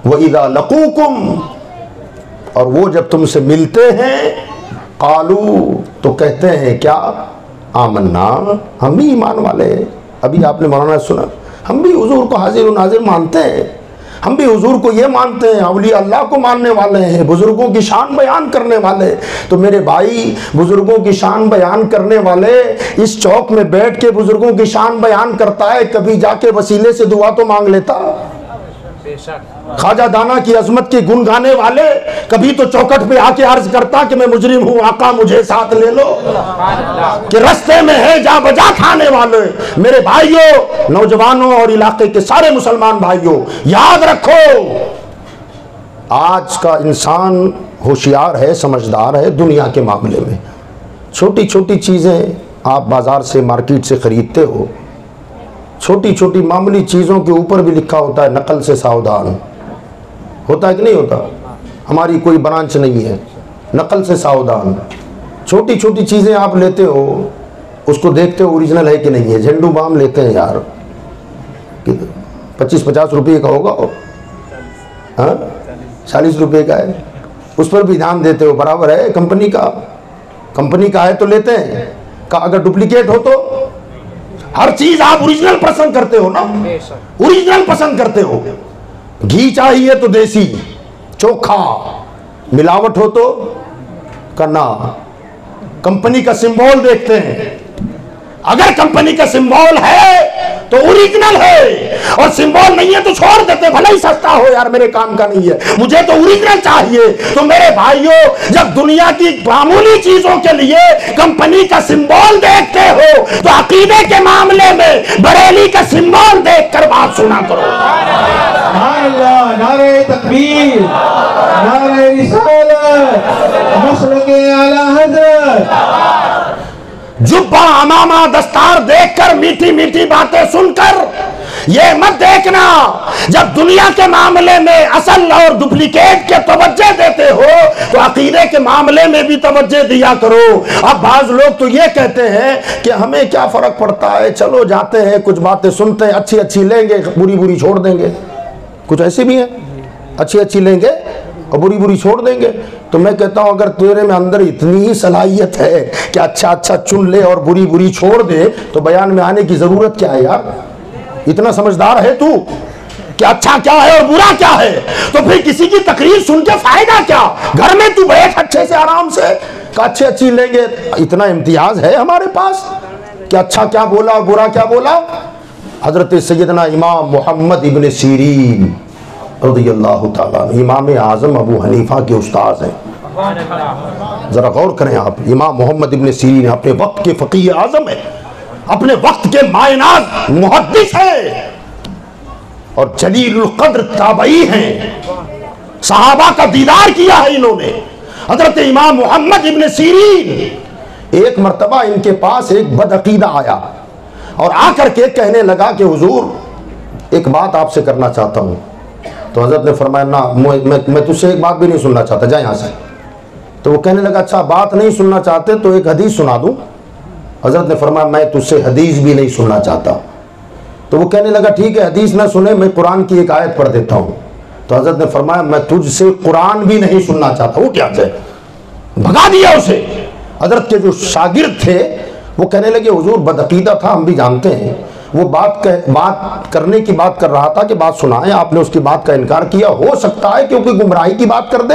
وَإِذَا لَقُوكُمْ, اور وہ جب تم سے ملتے ہیں, قالوا, تو کہتے ہیں کیا, آمنا, ہم بھی ایمان والے ہیں. ابھی آپ نے مولانا سنا, ہم بھی حضور کو حاضر و ناظر مانتے ہیں, ہم بھی حضور کو یہ مانتے ہیں, اولیاء اللہ کو ماننے والے ہیں, بزرگوں کی شان بیان کرنے والے. تو میرے بھائی, بزرگوں کی شان بیان کرنے والے اس چوک میں بیٹھ کے بزرگوں کی شان بیان کرتا ہے, کبھی جا کے وسیلے سے دعا تو مانگ لیتا. خواجہ دانا کی عظمت کے گن گانے والے کبھی تو چوکٹ پہ آ کے عرض کرتا کہ میں مجرم ہوں, آقا مجھے ساتھ لے لو, کہ رستے میں ہے جا بجا کھانے والے. میرے بھائیوں, نوجوانوں اور علاقے کے سارے مسلمان بھائیوں, یاد رکھو آج کا انسان ہوشیار ہے, سمجھدار ہے دنیا کے معاملے میں. چھوٹی چھوٹی چیزیں آپ بازار سے, مارکیٹ سے خریدتے ہو, چھوٹی چھوٹی معمولی چیزوں کے اوپر بھی لکھا ہوتا ہے نقل سے ساودھان. ہوتا ہے کہ نہیں ہوتا؟ ہماری کوئی برانچ نہیں ہے, نقل سے ساودھان. چھوٹی چھوٹی چیزیں آپ لیتے ہو, اس کو دیکھتے ہو اوریجنل ہے کہ نہیں ہے. جھنڈو بام لیتے ہیں یار, 25-50 روپے کا ہوگا, ہاں 40 روپے کا ہے, اس پر بھی دھیان دیتے ہو, برابر ہے کمپنی کا, کمپنی کا ہے تو لیتے ہیں, اگر ڈپلیکیٹ ہو تو. ہر چیز آپ اوریجنل پسند کرتے ہو نا, اوریجنل پسند کرتے ہو. گھی چاہیے تو دیسی چوکھا, ملاوٹ ہو تو کرنا. کمپنی کا سمبول دیکھتے ہیں, اگر کمپنی کا سمبول ہے تو اوریجنل ہے, اور سمبول نہیں ہے تو چھوڑ دیتے, بھلا ہی سستا ہو یار میرے کام کا نہیں ہے, مجھے تو اوریجنل چاہیے. تو میرے بھائیوں, جب دنیا کی معمولی چیزوں کے لیے کمپنی کا سمبول دیکھتے ہو تو عقیدے کے معاملے میں بریلی کا سمبول دیکھ کر بات سنا کرو. سبحان اللہ, نعرہ تکبیر, نعرہ رسالت, مسلک اعلی حضرت. جبہ امامہ دستار دیکھ کر, میٹھی میٹھی باتیں سن کر یہ مت دیکھنا جب دنیا کے معاملے میں اصل اور ڈپلیکیٹ کے توجہ دیتے ہو تو عقیدے کے معاملے میں بھی توجہ دیا کرو. اب بعض لوگ تو یہ کہتے ہیں کہ ہمیں کیا فرق پڑتا ہے, چلو جاتے ہیں کچھ باتیں سنتے ہیں, اچھی اچھی لیں گے بری بری چھوڑ دیں گے. کچھ ایسے بھی ہیں, اچھی اچھی لیں گے اور بری بری چھوڑ دیں گے. تو میں کہتا ہوں اگر تیرے میں اندر اتنی ہی صلاحیت ہے کہ اچھا اچھا چن لے اور بری بری چھوڑ دے تو بیان میں آنے کی ضرورت کیا ہے یار؟ اتنا سمجھدار ہے تو کہ اچھا کیا ہے اور برا کیا ہے, تو پھر کسی کی تقریر سن کے فائدہ کیا؟ گھر میں تو بیٹھ اچھے سے آرام سے کہ اچھے اچھی لیں گے. اتنا امتیاز ہے ہمارے پاس کہ اچھا کیا بولا اور برا کیا بولا. حضرت سیدنا امام محمد ابن سیرین رضی اللہ تعالیٰ, امام اعظم ابو حنیفہ کے استاذ ہیں. ذرا غور کریں آپ, امام محمد ابن سیرین اپنے وقت کے فقیہ اعظم ہیں, اپنے وقت کے مائناز محدث ہیں اور جلیل القدر تابعی ہیں. صحابہ کا دیدار کیا ہے انہوں نے. حضرت امام محمد ابن سیرین, ایک مرتبہ ان کے پاس ایک بدعقیدہ آیا اور آ کر کے کہنے لگا کہ حضور ایک بات آپ سے کرنا چاہتا ہوں. تو حضرت نے فرمایا نہ, میں تجھ سے ایک بات بھی نہیں سننا چاہتا, جا یہاں سے. تو وہ کہنے لگا اچھا بات نہیں سننا چاہتے تو ایک حدیث سنا دوں. حضرت نے فرمایا میں تجھ سے حدیث بھی نہیں سننا چاہتا. تو وہ کہنے لگا ٹھیک ہے حدیث نہ سنے, میں قرآن کی ایک آیت پڑھ دیتا ہوں. تو حضرت نے فرمایا میں تجھ سے قرآن بھی نہیں سننا چاہتا. وہ کیا سے بھگا دیا اسے. حضرت کے جو شاگرد تھے وہ کہنے لگے حضور بدعقیدہ تھا, ہم بھی جانتے ہیں, وہ بات کرنے کی بات کر رہا تھا کہ بات سنائیں, آپ نے اس کی بات کا انکار کیا. ہو سکتا ہے کیونکہ گمراہی کی بات کر دے,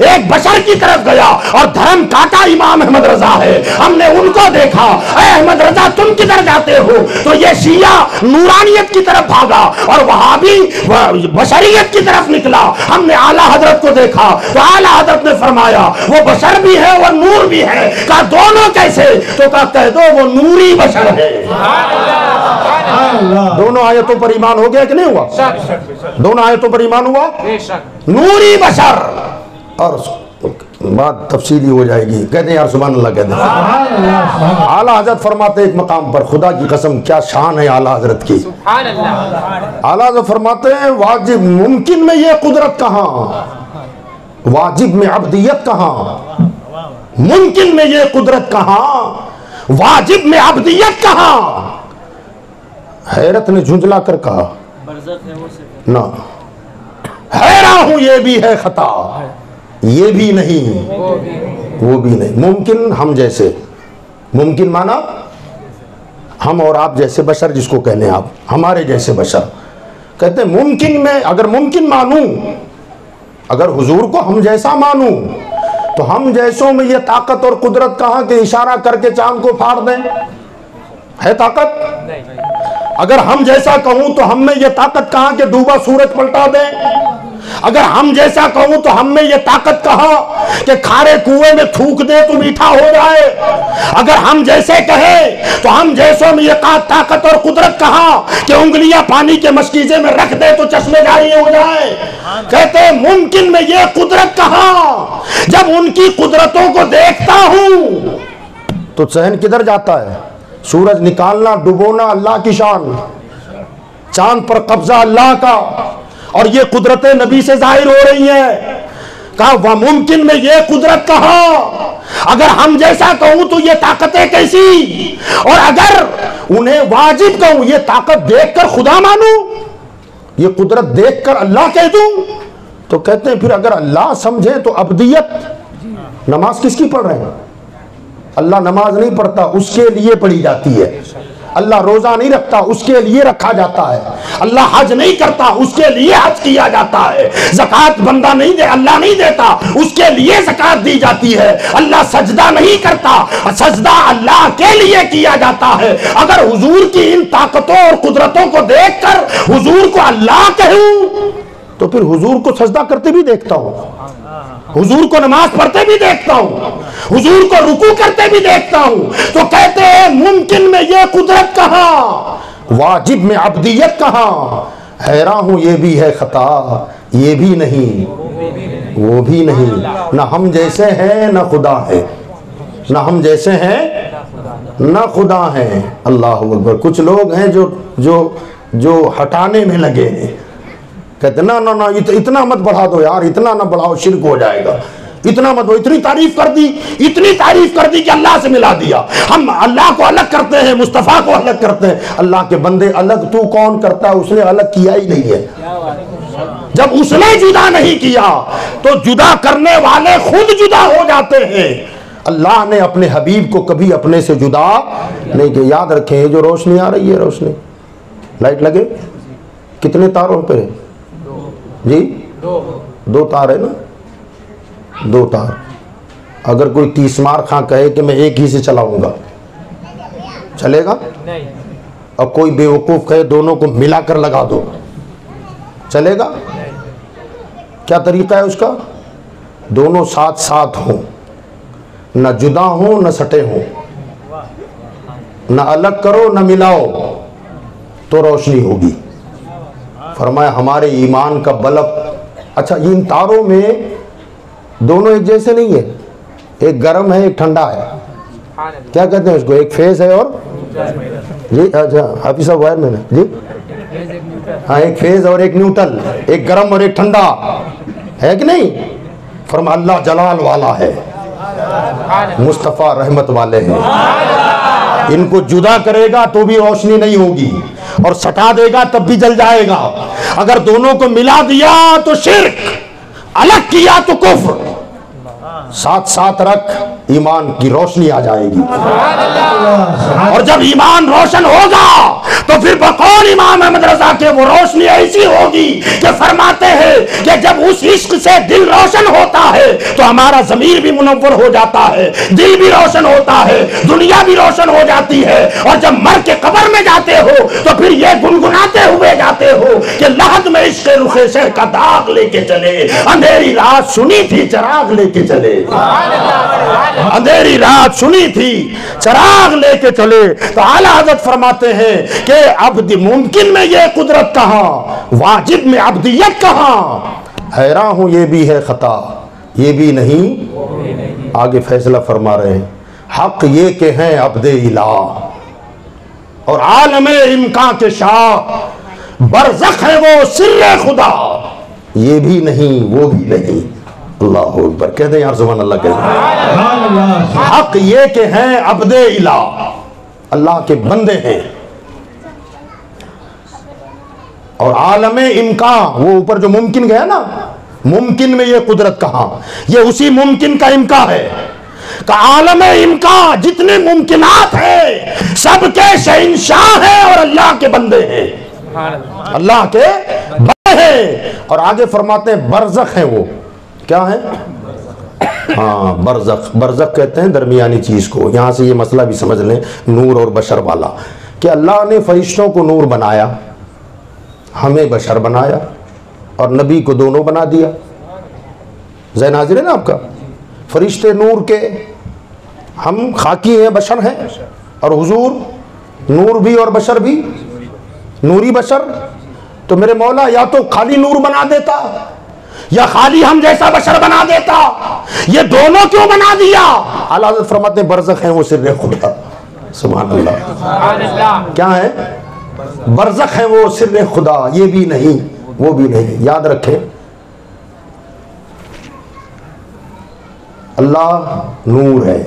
ایک بشر کی طرف گیا، اور دھرم کاٹا امام احمد رضا ہے. ہم نے ان کو دیکھا، اے احمد رضا تم کدھر جاتے ہو؟ تو یہ شیعہ نورانیت کی طرف بھاگا اور وہابی بشریت کی طرف نکلا. ہم نے اعلیٰ حضرت کو دیکھا تو اعلیٰ حضرت نے فرمایا وہ بشر بھی ہے وہ نور بھی ہے. کہا دونوں کیسے؟ تو کہا کہہ دو وہ نوری بشر ہے. دونوں آیتوں پر ایمان ہو گیا کہ نہیں ہوا؟ دونوں آیتوں پر ایمان ہوا. نوری بشر. اور بات تفصیلی ہو جائے گی. کہتے ہیں یار سبحان اللہ کہتے ہیں. اعلیٰ حضرت فرماتے ایک مقام پر، خدا کی قسم کیا شان ہے اعلیٰ حضرت کی. اعلیٰ حضرت فرماتے ہیں واجب ممکن میں یہ قدرت کہاں، واجب میں عبدیت کہاں، ممکن میں یہ قدرت کہاں، واجب میں عبدیت کہاں. حیرت نے جھنجلا کر کہا نہ، حیران ہوں یہ بھی ہے خطا، یہ بھی نہیں وہ بھی نہیں. ممکن ہم جیسے، ممکن مانا ہم اور آپ جیسے بشر، جس کو کہنے آپ ہمارے جیسے بشر. کہتے ہیں ممکن میں اگر ممکن مانوں، اگر حضور کو ہم جیسا مانوں تو ہم جیسوں میں یہ طاقت اور قدرت کہاں کہ اشارہ کر کے چاند کو پھاڑ دیں؟ ہے طاقت؟ اگر ہم جیسا کہوں تو ہم میں یہ طاقت کہاں کہ ڈوبا سورج پلٹا دیں؟ اگر ہم جیسا کہوں تو ہم میں یہ طاقت کہاں کہ کھارے کنویں میں تھوک دے تو میٹھا ہو جائے؟ اگر ہم جیسے کہیں تو ہم جیسوں میں یہ طاقت اور قدرت کہاں کہ انگلیاں پانی کے مشکیزے میں رکھ دے تو چشمے جاری ہو جائے؟ کہتے ہیں ممکن میں یہ قدرت کہاں. جب ان کی قدرتوں کو دیکھتا ہوں تو ذہن کدھر جاتا ہے؟ سورج نکالنا ڈبونا اللہ کی شان، چاند پر قبضہ اللہ کا، اور یہ قدرتیں نبی سے ظاہر ہو رہی ہیں. کہا وہ ممکن میں یہ قدرت کہاں. اگر ہم جیسا کہوں تو یہ طاقتیں کیسی، اور اگر انہیں واجب کہوں یہ طاقت دیکھ کر خدا مانوں، یہ قدرت دیکھ کر اللہ کہہ دوں. تو کہتے ہیں پھر اگر اللہ سمجھے تو عبدیت. نماز کس کی پڑھ رہے ہیں؟ اللہ نماز نہیں پڑھتا، اس کے لیے پڑھی جاتی ہے. اللہ روزہ نہیں رکھتا، اس کے لیے رکھا جاتا ہے. اللہ حج نہیں کرتا، اس کے لیے حج کیا جاتا ہے. زکوٰۃ بندہ نہیں دے، اللہ نہیں دیتا، اس کے لیے زکوٰۃ دی جاتی ہے. اللہ سجدہ نہیں کرتا، سجدہ اللہ کے لیے کیا جاتا ہے. اگر حضور کی ان طاقتوں اور قدرتوں کو دیکھ کر حضور کو اللہ کہوں تو پھر حضور کو سجدہ کرتے بھی دیکھتا ہوں، حضور کو نماز پڑھتے بھی دیکھتا ہوں، حضور کو رکوع کرتے بھی دیکھتا ہوں. تو کہتے ہیں ممکن میں یہ قدرت کہاں، واجب میں عبدیت کہاں. حیران ہوں یہ بھی ہے خطا، یہ بھی نہیں وہ بھی نہیں. نہ ہم جیسے ہیں نہ خدا ہے، نہ ہم جیسے ہیں نہ خدا ہیں. اللہ اکبر. کچھ لوگ ہیں جو ہٹانے میں لگے ہیں. کہتے نہ اتنا مت بڑھا دو یار، اتنا نہ بڑھاؤ شرک ہو جائے گا. اتنا مت، اتنی تعریف کر دی، اتنی تعریف کر دی کہ اللہ سے ملا دیا. ہم اللہ کو الگ کرتے ہیں، مصطفیٰ کو الگ کرتے ہیں. اللہ کے بندے الگ تو کون کرتا ہے؟ اس نے الگ کیا ہی نہیں ہے. جب اس نے جدا نہیں کیا تو جدا کرنے والے خود جدا ہو جاتے ہیں. اللہ نے اپنے حبیب کو کبھی اپنے سے جدا نہیں کیا. یاد رکھیں جو روشنی آ رہی ہے، روشنی لائٹ لگے کتنے تاروں پہ ہے جی؟ دو تار ہے نا، 2 تار. اگر کوئی 30 مار خاں کہے کہ میں ایک ہی سے چلاؤں گا، چلے گا؟ اور کوئی بے وقوف کہے دونوں کو ملا کر لگا دو، چلے گا؟ کیا طریقہ ہے اس کا؟ دونوں ساتھ ساتھ ہوں، نہ جدا ہوں نہ سٹے ہوں، نہ الگ کرو نہ ملاؤ تو روشنی ہوگی. فرمایا ہمارے ایمان کا بلب. اچھا ان تاروں میں دونوں ایک جیسے نہیں ہے، ایک گرم ہے ایک ٹھنڈا ہے. کیا کہتے ہیں اس کو؟ ایک فیز ہے اور جی اچھا حافظ صاحب وائر میں جی ہاں، ایک فیز اور ایک نیوٹرل، ایک گرم اور ایک ٹھنڈا ہے کہ نہیں؟ فرمایا اللہ جلال والا ہے، مصطفیٰ رحمت والے ہیں. ان کو جدا کرے گا تو بھی روشنی نہیں ہوگی، اور سٹا دے گا تب بھی جل جائے گا. اگر دونوں کو ملا دیا تو شرک، الگ کیا تو کفر. ساتھ ساتھ رکھ، ایمان کی روشنی آ جائے گی. اور جب ایمان روشن ہوگا تو پھر بقول امام احمد رضا کے وہ روشنی ایسی ہوگی کہ فرماتے ہیں کہ جب اس عشق سے دل روشن ہوتا ہے تو ہمارا ضمیر بھی منور ہو جاتا ہے، دل بھی روشن ہوتا ہے، دنیا بھی روشن ہو جاتی ہے، اور جب مر کے قبر میں جاتے ہو تو پھر یہ گنگناتے ہوئے جاتے ہو کہ لحد میں عشق رخ شہ کا داغ لے کے چلے، اندھیری رات سنی تھی چراغ لے کے چلے، اندھیری رات سنی تھی چراغ لے کے چلے۔ تو اعلیٰ حضرت فرماتے ہیں کہ عبد ممکن میں یہ قدرت کہاں، واجب میں عبدیت کہاں، حیران ہوں یہ بھی ہے خطا یہ بھی نہیں، آگے فیصلہ فرما رہے ہیں حق یہ کہ ہیں عبد الہ اور عالم امکان کے شاہ، برزخ ہے وہ سر خدا، یہ بھی نہیں وہ بھی نہیں۔ اللہ اکبر، کہہ دیں یار سبحان اللہ، کہہ دیں حق یہ کہ ہیں عبد الہ، اللہ کے بندے ہیں، اور عالم امکان، وہ اوپر جو ممکن گیا نا، ممکن میں یہ قدرت کہاں، یہ اسی ممکن کا امکان ہے کہ عالم امکان جتنے ممکنات ہیں سب کے شہنشاہ ہیں اور اللہ کے بندے ہیں، اللہ کے بندے ہیں۔ اور آگے فرماتے ہیں برزخ ہیں، وہ کیا ہیں؟ ہاں برزخ، برزخ کہتے ہیں درمیانی چیز کو۔ یہاں سے یہ مسئلہ بھی سمجھ لیں نور اور بشر والا، کہ اللہ نے فرشتوں کو نور بنایا، ہمیں بشر بنایا، اور نبی کو دونوں بنا دیا۔ ذہن حاضر ہے نا آپ کا؟ فرشتے نور کے، ہم خاکی ہیں بشر ہیں، اور حضور نور بھی اور بشر بھی، نوری بشر۔ تو میرے مولا یا تو خالی نور بنا دیتا یا خالی ہم جیسا بشر بنا دیتا، یہ دونوں کیوں بنا دیا؟ اعلیٰ حضرت فرماتے ہیں برزخ ہیں وہ سر خدا، سبحان اللہ، کیا ہے؟ برزخ ہے وہ سر خدا، یہ بھی نہیں وہ بھی نہیں۔ یاد رکھیں اللہ نور ہے،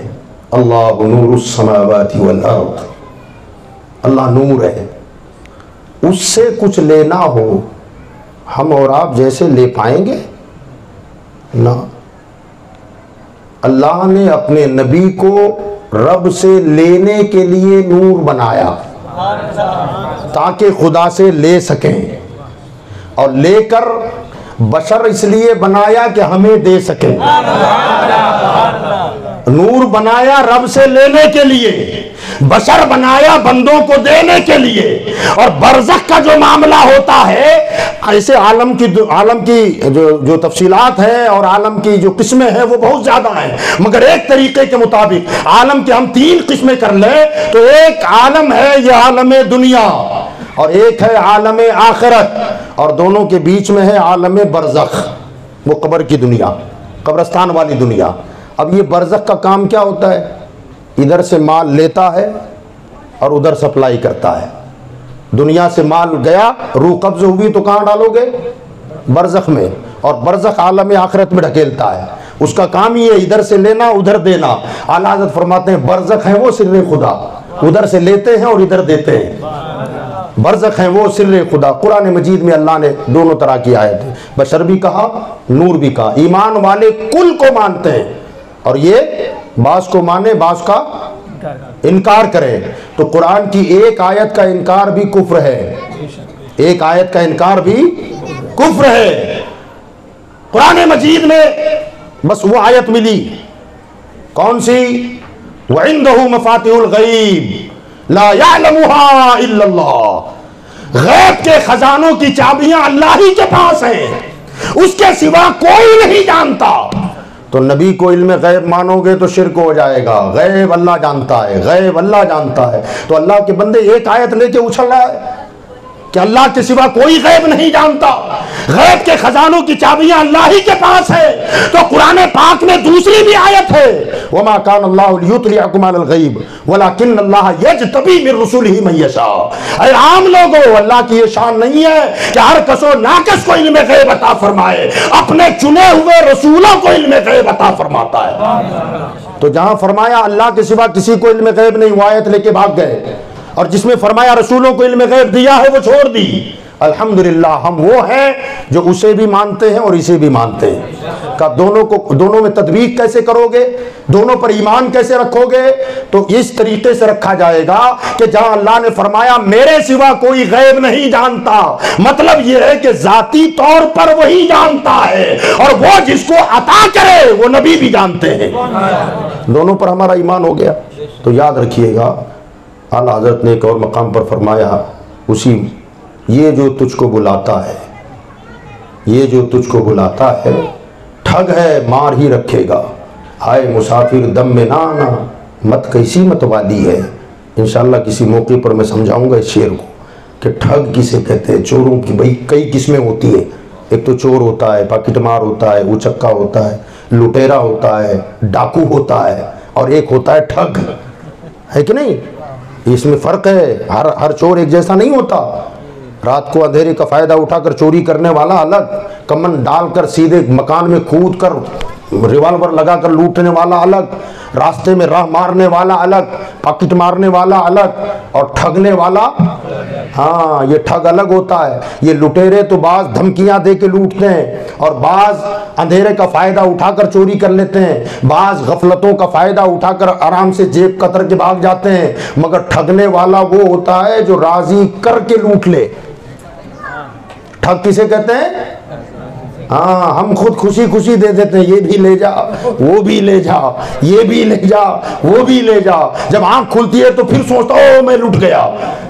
اللہ نور السماوات والارض، اللہ نور ہے، اس سے کچھ لینا ہو ہم اور آپ جیسے لے پائیں گے نہ۔ اللہ نے اپنے نبی کو رب سے لینے کے لیے نور بنایا تاکہ خدا سے لے سکیں، اور لے کر بشر اس لیے بنایا کہ ہمیں دے سکیں۔ نور بنایا رب سے لینے کے لیے، بشر بنایا بندوں کو دینے کے لیے۔ اور برزخ کا جو معاملہ ہوتا ہے، ایسے عالم کی جو تفصیلات ہیں اور عالم کی جو قسمیں ہیں وہ بہت زیادہ ہیں، مگر ایک طریقے کے مطابق عالم کے ہم 3 قسمیں کر لیں تو ایک عالم ہے یہ عالم دنیا، اور ایک ہے عالم آخرت، اور دونوں کے بیچ میں ہے عالم برزخ، وہ قبر کی دنیا، قبرستان والی دنیا۔ اب یہ برزخ کا کام کیا ہوتا ہے؟ ادھر سے مال لیتا ہے اور ادھر سپلائی کرتا ہے۔ دنیا سے مال گیا، روح قبض ہوئی تو کہاں ڈالو گے؟ برزخ میں، اور برزخ عالم آخرت میں ڈھکیلتا ہے۔ اس کا کام یہ ہے ادھر سے لینا ادھر دینا۔ اعلیٰ حضرت فرماتے ہیں برزخ ہے وہ سر خدا، ادھر سے لیتے ہیں اور ادھر دیتے ہیں، برزخ ہیں وہ سر خدا۔ قرآن مجید میں اللہ نے دونوں طرح کی آیت ہے، بشر بھی کہا نور بھی کہا۔ ایمان والے کل کو مانتے ہیں، اور یہ بعض کو مانے بعض کا انکار کرے۔ تو قرآن کی ایک آیت کا انکار بھی کفر ہے، ایک آیت کا انکار بھی کفر ہے۔ قرآن مجید میں بس وہ آیت ملی، کون سی؟ وَعِنْدَهُ مَفَاتِحُ الْغَيْبِ لَا يَعْلَمُهَا إِلَّا اللَّهُ، غیب کے خزانوں کی چابیاں اللہ ہی کے پاس ہیں، اس کے سوا کوئی نہیں جانتا۔ تو نبی کو علم غیب مانو گے تو شرک ہو جائے گا، غیب اللہ جانتا ہے، غیب اللہ جانتا ہے۔ تو اللہ کے بندے ایک آیت لے کے اچھل رہا ہے کہ اللہ کے سوا کوئی غیب نہیں جانتا، غیب کے خزانوں کی چابیاں اللہ ہی کے پاس ہے۔ تو قرآن پاک میں دوسری بھی آیت ہے، وَمَا كَانَ اللَّهُ لِيُطْلِعَكُمْ عَلَى الْغَيْبِ وَلَكِنَّ اللَّهَ يَجْتَبِي مِن رُّسُلِهِ مَن يَشَاءُ۔ اے عام لوگوں، اللہ کی یہ شان نہیں ہے کہ ہر کس و ناکس کو علم غیب عطا فرمائے، اپنے چنے ہوئے رسولوں کو علم غیب عطا فرماتا ہے۔ تو جہاں فرمایا اللہ کے سوا کسی کو علم غیب نہیں، وہ آیت لے کے بھاگ گئے، اور جس میں فرمایا رسولوں کو علم غیب دیا ہے وہ چھوڑ دی۔ الحمدللہ ہم وہ ہیں جو اسے بھی مانتے ہیں اور اسے بھی مانتے ہیں۔ کہ دونوں میں تطبیق کیسے کرو گے، دونوں پر ایمان کیسے رکھو گے؟ تو اس طریقے سے رکھا جائے گا کہ جہاں اللہ نے فرمایا میرے سوا کوئی غیب نہیں جانتا، مطلب یہ ہے کہ ذاتی طور پر وہی جانتا ہے، اور وہ جس کو عطا کرے وہ نبی بھی جانتے ہیں۔ دونوں پر ہمارا ایمان ہو گیا۔ تو یاد رکھیے گا، اعلیٰ حضرت نے ایک اور مقام پر فرمایا، یہ جو تجھ کو بلاتا ہے، یہ جو تجھ کو بلاتا ہے ٹھگ ہے مار ہی رکھے گا، ہائے مسافر دم میں نہ آنا، مت کیسی مت والی ہے۔ انشاءاللہ کسی موقع پر میں سمجھاؤں گا اس شعر کو کہ ٹھگ کسے کہتے ہیں۔ چوروں کی بھئی کئی قسمیں ہوتی ہیں، ایک تو چور ہوتا ہے، پاکٹ مار ہوتا ہے، اچکا ہوتا ہے، لٹیرا ہوتا ہے، ڈاکو ہوتا ہے، اور ایک ہوتا ہے ٹھگ، ہے کہ نہیں؟ اس میں فرق ہے، ہر چور ایک جیسا نہیں ہوتا۔ رات کو اندھیرے کا فائدہ اٹھا کر چوری کرنے والا الگ، کمن ڈال کر سیدھے مکان میں کود کر ریوالور لگا کر لوٹنے والا الگ، راستے میں راہ مارنے والا الگ، پاکٹ مارنے والا الگ، اور ٹھگنے والا، ہاں یہ ٹھگ الگ ہوتا ہے۔ یہ لٹیرے تو بعض دھمکیاں دے کے لوٹتے ہیں، اور بعض اندھیرے کا فائدہ اٹھا کر چوری کر لیتے ہیں، بعض غفلتوں کا فائدہ اٹھا کر آرام سے جیب قطر کے بھاگ جاتے ہیں، مگر ٹھگنے والا وہ ہوتا ہے جو راضی کر کے لوٹ لے۔ ٹھگ کسے کہتے ہیں؟ ہاں ہم خود خوشی خوشی دے دیتے ہیں، یہ بھی لے جا، وہ بھی لے جا، یہ بھی لے جا، وہ بھی لے جا، جب آنکھ کھلتی ہے تو پھر سوچتا او میں لٹ گیا۔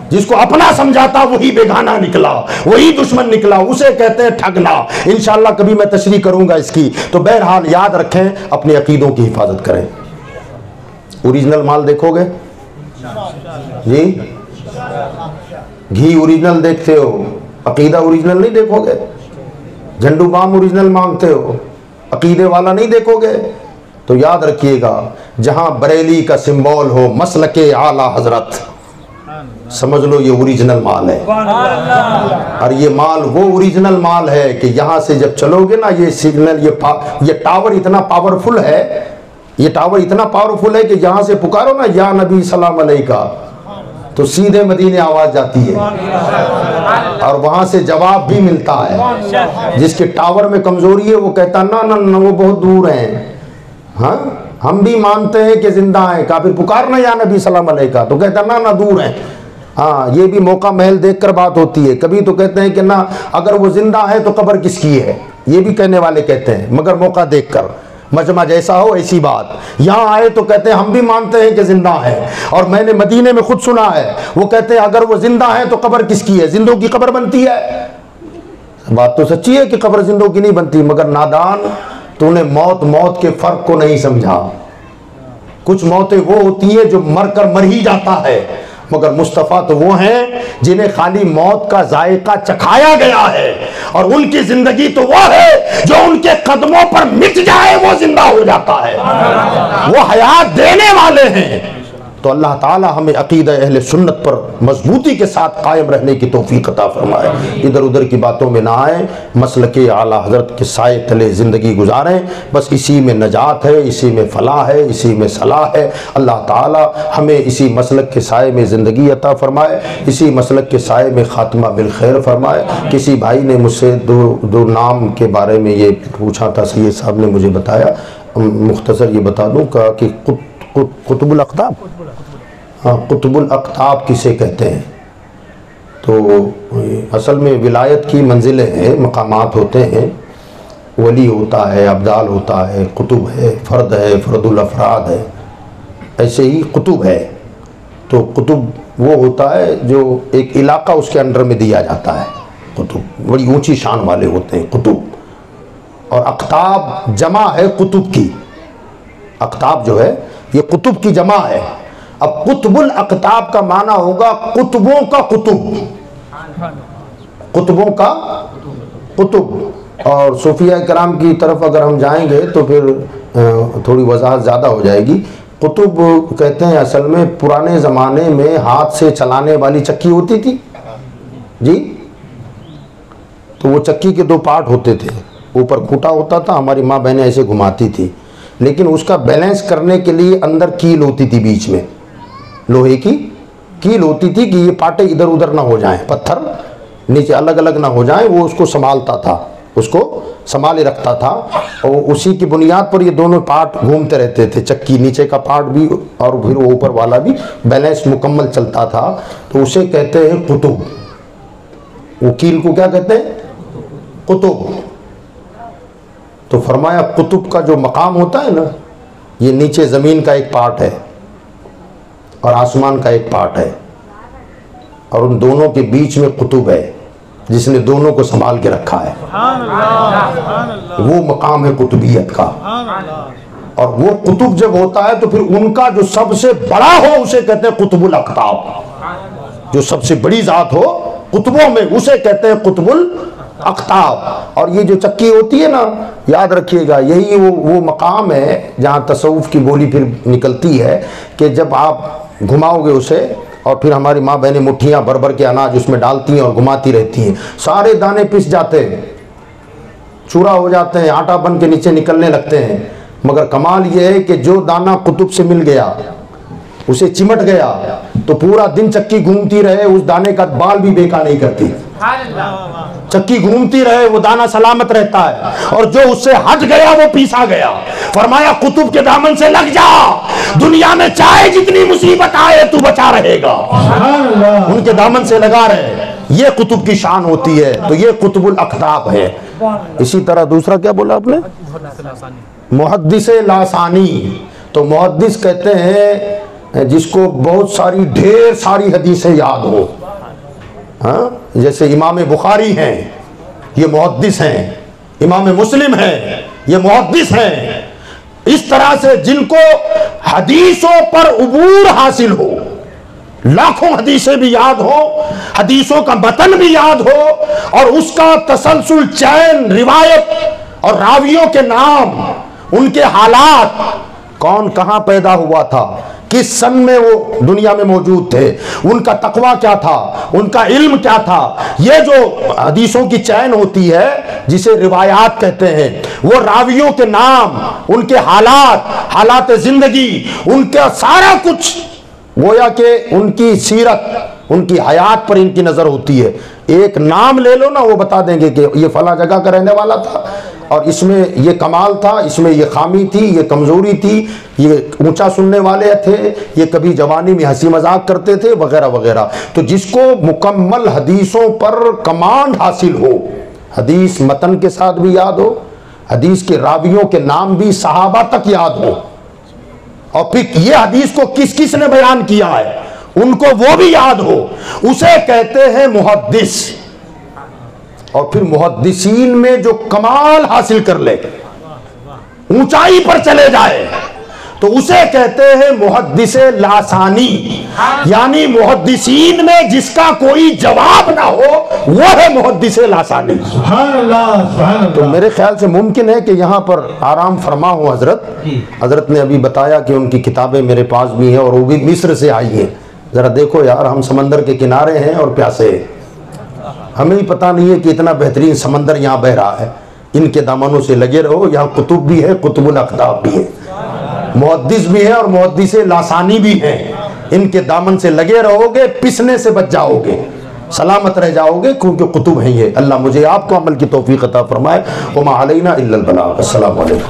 جس کو اپنا سمجھاتا وہی بیگانہ نکلا، وہی دشمن نکلا، اسے کہتے ہیں ٹھگنا۔ انشاءاللہ کبھی میں تشریح کروں گا اس کی۔ تو بہرحال یاد رکھیں، اپنے عقیدوں کی حفاظت کریں۔ اوریجنل مال دیکھو گے جی، گھی اوریجنل دیکھتے ہو، عقیدہ اوریجنل نہیں دیکھو گے۔ جھنڈو بام اوریجنل مانگتے ہو، عقیدے والا نہیں دیکھو گے۔ تو یاد رکھیے گا، جہاں بریلی کا سمبول ہو مسلک اعلیٰ حضرت، سمجھ لو یہ اوریجنل مال ہے۔ اور یہ مال وہ اوریجنل مال ہے کہ یہاں سے جب چلو گے نا، یہ سگنل، یہ ٹاور اتنا پاورفل ہے، یہ ٹاور اتنا پاورفل ہے کہ یہاں سے پکارو نا یا نبی سلام علیکہ، تو سیدھے مدینے آواز جاتی ہے، اور وہاں سے جواب بھی ملتا ہے۔ جس کے ٹاور میں کمزوری ہے وہ کہتا نا نا نا وہ بہت دور ہیں، ہاں ہم بھی مانتے ہیں کہ زندہ ہیں، کافر پکارنا یا نبی سلام علیکہ تو کہتا نا نا دور ہیں۔ ہاں یہ بھی موقع محل دیکھ کر بات ہوتی ہے۔ کبھی تو کہتے ہیں کہ نہ اگر وہ زندہ ہے تو قبر کس کی ہے، یہ بھی کہنے والے کہتے ہیں، مگر موقع دیکھ کر، مجمع جیسا ہو ایسی بات۔ یہاں آئے تو کہتے ہیں ہم بھی مانتے ہیں کہ زندہ ہے، اور میں نے مدینے میں خود سنا ہے، وہ کہتے ہیں اگر وہ زندہ ہے تو قبر کس کی ہے، زندوں کی قبر بنتی ہے۔ بات تو سچی ہے کہ قبر زندوں کی نہیں بنتی، مگر نادان تو نے موت کے فرق کو نہیں سمجھا۔ کچھ موتیں وہ ہوتی ہیں جو مر کر مر ہی جاتا ہے، مگر مصطفیٰ تو وہ ہیں جنہیں خالی موت کا ذائقہ چکھایا گیا ہے، اور ان کی زندگی تو وہ ہے جو ان کے قدموں پر مٹ جائے وہ زندہ ہو جاتا ہے، وہ حیات دینے والے ہیں۔ تو اللہ تعالی ہمیں عقیدہ اہل سنت پر مضبوطی کے ساتھ قائم رہنے کی توفیق عطا فرمائے، ادھر ادھر کی باتوں میں نہ آئیں، مسلک اعلیٰ حضرت کے سائے تلے زندگی گزاریں، بس اسی میں نجات ہے، اسی میں فلاح ہے، اسی میں صلاح ہے۔ اللہ تعالی ہمیں اسی مسلک کے سائے میں زندگی عطا فرمائے، اسی مسلک کے سائے میں خاتمہ بالخیر فرمائے۔ کسی بھائی نے مجھ سے دو نام کے بارے میں یہ پوچھا تھا، سید صاحب نے مجھے بتایا، مختصر یہ بتا دوں کہ قطب الاقطاب، ہاں قطب الاقطاب کسے کہتے ہیں؟ تو اصل میں ولایت کی منزلیں ہیں، مقامات ہوتے ہیں، ولی ہوتا ہے، ابدال ہوتا ہے، قطب ہے، فرد ہے، فرد الافراد ہے، ایسے ہی قطب ہے۔ تو قطب وہ ہوتا ہے جو ایک علاقہ اس کے انڈر میں دیا جاتا ہے، قطب بڑی اونچی شان والے ہوتے ہیں قطب۔ اور اقطاب جمع ہے قطب کی، اقطاب جو ہے یہ قطب کی جمع ہے۔ اب قطب الاقطاب کا معنی ہوگا قطبوں کا قطب، قطبوں کا قطب۔ اور صوفیہ کرام کی طرف اگر ہم جائیں گے تو پھر تھوڑی وضاحت زیادہ ہو جائے گی۔ قطب کہتے ہیں اصل میں پرانے زمانے میں ہاتھ سے چلانے والی چکی ہوتی تھی جی، تو وہ چکی کے دو پارٹ ہوتے تھے، اوپر کھوٹا ہوتا تھا، ہماری ماں بہنیں ایسے گھماتی تھی، لیکن اس کا بیلنس کرنے کے لیے اندر کیل ہوتی تھی، بیچ میں لوہے کی کیل ہوتی تھی کہ یہ پاٹے ادھر ادھر نہ ہو جائیں، پتھر نیچے الگ الگ نہ ہو جائیں، وہ اس کو سنبھالتا تھا، اس کو سنبھالے رکھتا تھا، اور اسی کی بنیاد پر یہ دونوں پارٹ گھومتے رہتے تھے، چکی نیچے کا پارٹ بھی اور پھر وہ اوپر والا بھی بیلنس مکمل چلتا تھا، تو اسے کہتے ہیں قطب۔ وکیل کو کیا کہتے ہیں؟ قطب۔ تو فرمایا قطب کا جو مقام ہوتا ہے نا، یہ نیچے زمین کا ایک پارٹ ہے اور آسمان کا ایک پارٹ ہے، اور ان دونوں کے بیچ میں قطب ہے جس نے دونوں کو سنبھال کے رکھا ہے، وہ مقام ہے قطبیت کا۔ اور وہ قطب جب ہوتا ہے تو پھر ان کا جو سب سے بڑا ہو اسے کہتے ہیں قطب الاقطاب، جو سب سے بڑی ذات ہو قطبوں میں اسے کہتے ہیں قطب الاقطاب۔ اور یہ جو چکی ہوتی ہے نا، یاد رکھیے گا، یہی وہ مقام ہے جہاں تصوف کی بولی پھر نکلتی ہے کہ جب آپ گھماؤ گے اسے، اور پھر ہماری ماں بہنیں مٹھیاں بھر بھر کے اناج اس میں ڈالتی ہیں اور گھماتی رہتی ہیں، سارے دانے پس جاتے ہیں، چورا ہو جاتے ہیں، آٹا بن کے نیچے نکلنے لگتے ہیں، مگر کمال یہ ہے کہ جو دانہ قطب سے مل گیا، اسے چمٹ گیا، تو پورا دن چکی گھومتی رہے، اس دانے کا بال بھی بیکا نہیں کرتی، چکی گھومتی رہے، وہ دانہ سلامت رہتا ہے، اور جو اس سے ہٹ گیا وہ پیسا گیا۔ فرمایا قطب کے دامن سے لگ جا، دنیا میں چاہے جتنی مصیبت آئے تو بچا رہے گا، ان کے دامن سے لگا رہے، یہ قطب کی شان ہوتی ہے، تو یہ قطب الاقطاب ہے۔ اسی طرح دوسرا کیا بولا آپ نے؟ محدث لاثانی۔ تو محدث کہتے ہیں جس کو بہت ساری ڈھیر ساری حدیثیں یاد ہو، ہاں، جیسے امام بخاری ہیں، یہ محدث ہیں، امام مسلم ہیں، یہ محدث ہیں، اس طرح سے جن کو حدیثوں پر عبور حاصل ہو، لاکھوں حدیثیں بھی یاد ہو، حدیثوں کا متن بھی یاد ہو، اور اس کا تسلسل، چین، روایت اور راویوں کے نام، ان کے حالات، کون کہاں پیدا ہوا تھا، کس سن میں وہ دنیا میں موجود تھے، ان کا تقویٰ کیا تھا، ان کا علم کیا تھا، یہ جو حدیثوں کی چین ہوتی ہے جسے روایات کہتے ہیں، وہ راویوں کے نام، ان کے حالات زندگی، ان کا سارا کچھ، گویا کہ ان کی سیرت، ان کی حیات پر ان کی نظر ہوتی ہے۔ ایک نام لے لو نا، وہ بتا دیں گے کہ یہ فلاں جگہ کا رہنے والا تھا، اور اس میں یہ کمال تھا، اس میں یہ خامی تھی، یہ کمزوری تھی، یہ اونچا سننے والے تھے، یہ کبھی جوانی میں ہنسی مذاق کرتے تھے، وغیرہ وغیرہ۔ تو جس کو مکمل حدیثوں پر کمانڈ حاصل ہو، حدیث متن کے ساتھ بھی یاد ہو، حدیث کے راویوں کے نام بھی صحابہ تک یاد ہو، اور پھر یہ حدیث کو کس کس نے بیان کیا ہے ان کو وہ بھی یاد ہو، اسے کہتے ہیں محدث۔ اور پھر محدثین میں جو کمال حاصل کر لے، اونچائی پر چلے جائے، تو اسے کہتے ہیں محدث لاثانی، یعنی محدثین میں جس کا کوئی جواب نہ ہو وہ ہے محدث لاثانی۔ سبحان اللہ، سبحان اللہ۔ تو میرے خیال سے ممکن ہے کہ یہاں پر آرام فرما ہو حضرت نے ابھی بتایا کہ ان کی کتابیں میرے پاس بھی ہیں اور وہ بھی مصر سے آئی ہیں۔ ذرا دیکھو یار، ہم سمندر کے کنارے ہیں اور پیاسے ہیں، ہمیں ہی پتہ نہیں ہے کہ اتنا بہترین سمندر یہاں بہ رہا ہے۔ ان کے دامنوں سے لگے رہو، یہاں قطب بھی ہے، قطب الاقطاب بھی ہے، محدث بھی ہے اور محدث لاثانی بھی ہیں۔ ان کے دامن سے لگے رہو گے، پسنے سے بچ جاؤ گے، سلامت رہ جاؤ گے، کیونکہ قطب ہیں یہ۔ اللہ مجھے آپ کو عمل کی توفیق عطا فرمائے۔ وما علینا الا البلاغ۔ السلام علیکم۔